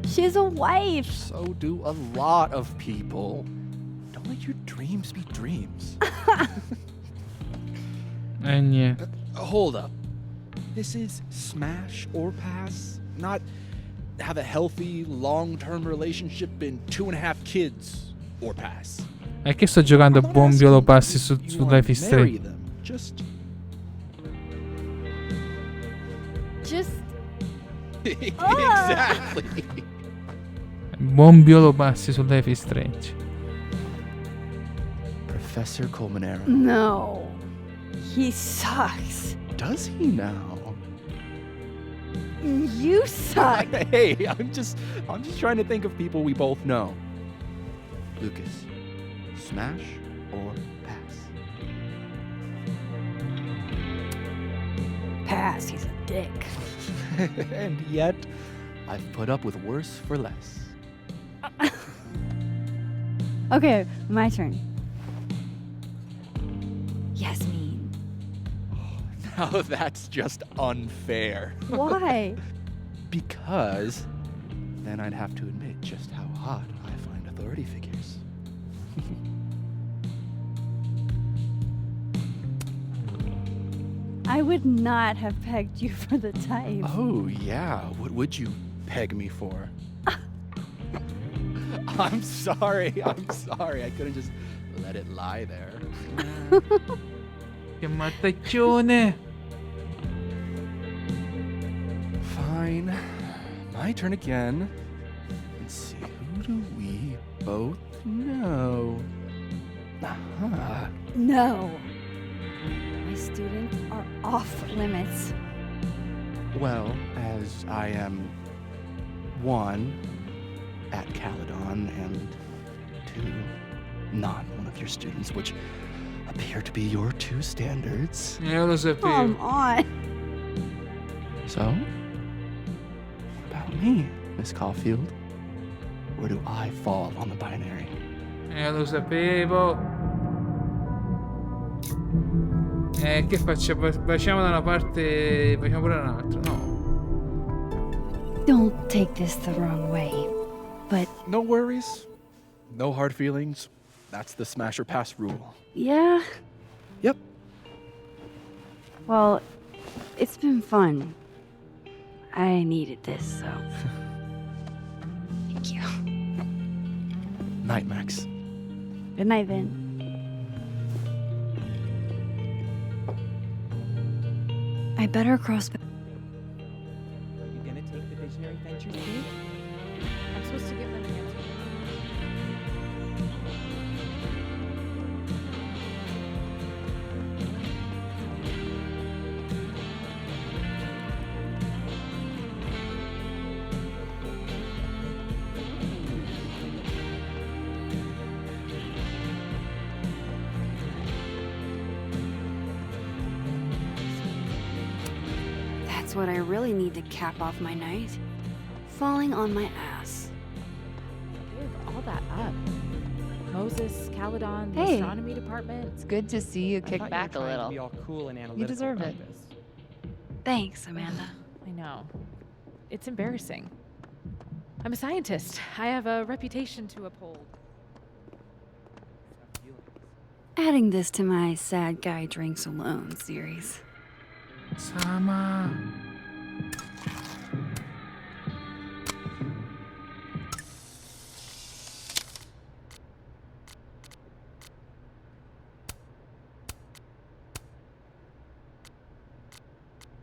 She has a wife. So do a lot of people. Don't let your dreams be dreams. Niente. Hold up. This is smash or pass, not have a healthy, long-term relationship and 2.5 kids or pass. È che sto giocando a buon violo passi su Life is Marry Strange. them. Just exactly. Buon violo passi su Life is Strange. Professor Colmenero. No. He sucks. Does he now? You suck. Hey, I'm just trying to think of people we both know. Lucas, smash or pass? Pass. He's a dick. And yet, I've put up with worse for less. Okay, my turn. Yasmin. Now that's just unfair. Why? Because then I'd have to admit just how hot I find authority figures. I would not have pegged you for the type. Oh, yeah. What would you peg me for? I'm sorry. I couldn't just let it lie there. Che mattaccione. Fine. My turn again. Let's see, who do we both know? Aha. No. My students are off limits. Well, as I am 1 at Caledon and 2 not one of your students, which appear to be your 2 standards. Lo sapevo. Come on. So, what about me, Miss Caulfield? Where do I fall on the binary? Lo sapevo. Che facciamo? Facciamo da una parte, facciamo pure dall'altra, no? Don't take this the wrong way, but No worries. No hard feelings. That's the smash or pass rule. yeah. Yep. Well, it's been fun. I needed this, so. Thank you. Night, Max. Good night, Vin. I better cross. Are you gonna take the Visionary Ventures bid? I'm supposed to give them an answer. what I really need to cap off my night. Falling on my ass. Give all that up. Moses, Caledon, the Hey. astronomy department. It's good to see you I kick thought back you a were trying little. to be all cool and analytical You deserve about it. this. Thanks, Amanda. I know. It's embarrassing. I'm a scientist. I have a reputation to uphold. Adding this to my Sad Guy Drinks Alone series. Sama.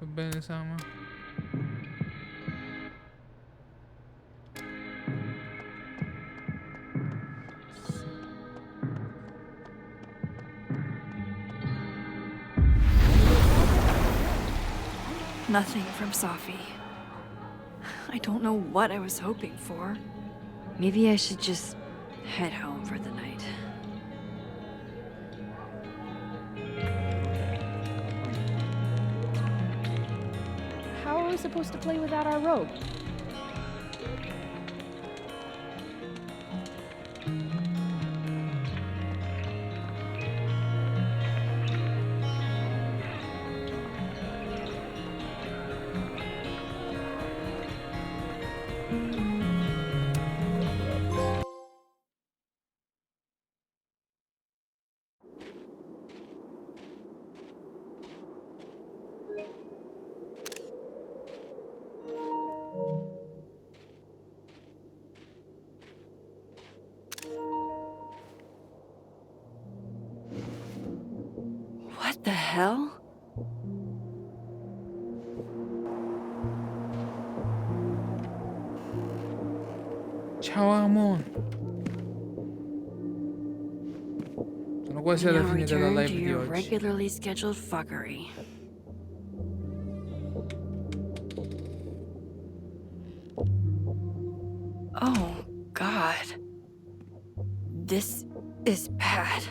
Va bene, Sama. Nothing from Safi. I don't know what I was hoping for. Maybe I should just head home for the night. How are we supposed to play without our rope? What the hell? Ciao Amon. Sono quasi alla Now fine della return to live di your oggi. regularly scheduled fuckery. Oh, God. This is bad.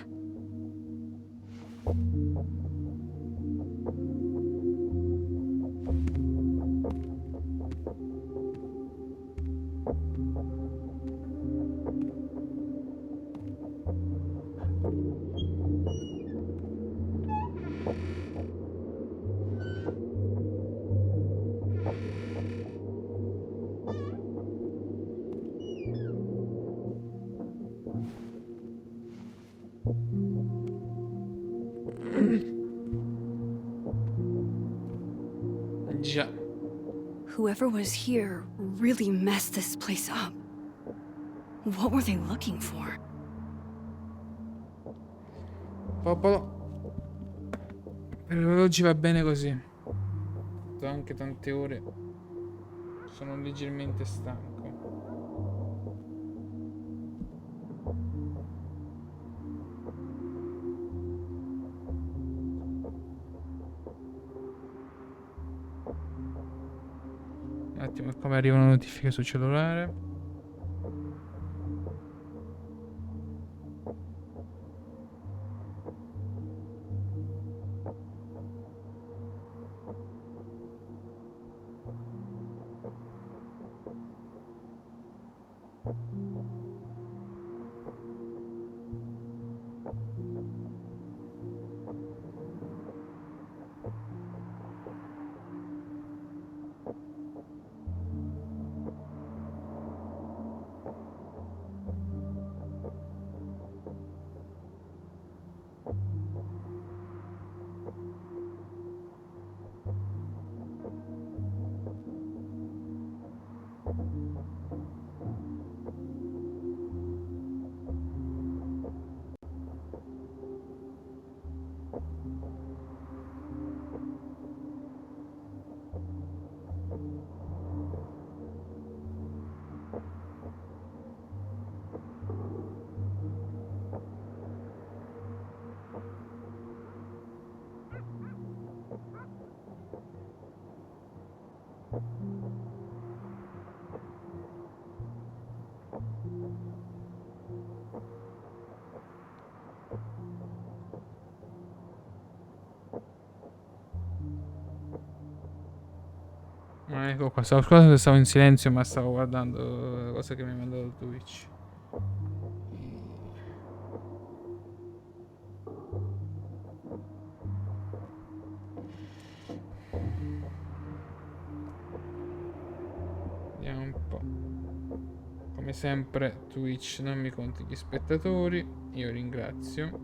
Già. Whoever was here really messed this place up. What were they looking for? Popolo. Per oggi va bene così. Ho fatto anche tante ore. Sono leggermente stanco. Un attimo, come arrivano notifiche sul cellulare. Ecco qua, scusate se stavo in silenzio, ma stavo guardando la cosa che mi ha mandato Twitch. Vediamo un po'. Come sempre Twitch non mi conti gli spettatori. Io ringrazio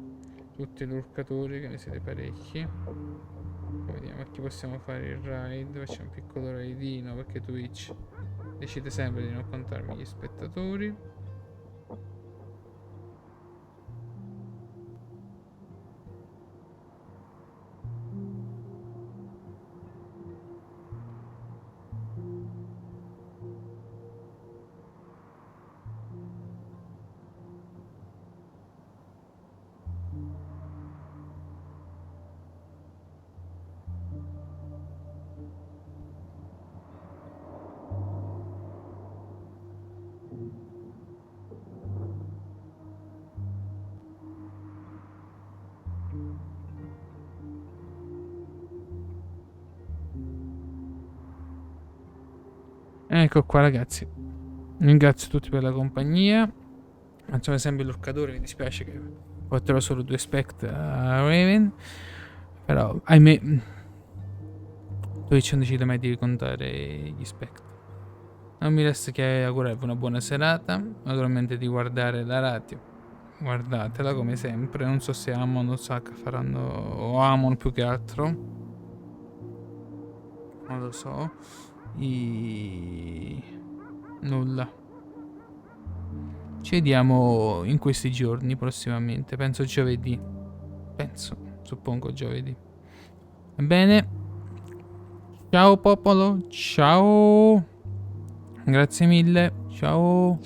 tutti gli urcatori, che ne siete parecchi. Vediamo a chi possiamo fare il raid. Facciamo un piccolo raidino, perché Twitch decide sempre di non contarmi gli spettatori. Ecco qua ragazzi, ringrazio tutti per la compagnia. Facciamo sempre l'urcatore, mi dispiace che porterò solo 2 spect a Raven, però ahimè Twitch non decide mai di contare gli spect. Non mi resta che augurarvi una buona serata, naturalmente di guardare la radio, guardatela come sempre. Non so se Amon o Saka faranno, o Amon più che altro, non lo so. Nulla. Ci vediamo in questi giorni prossimamente. Penso giovedì. Suppongo giovedì. Va bene. Ciao popolo. Ciao. Grazie mille. Ciao.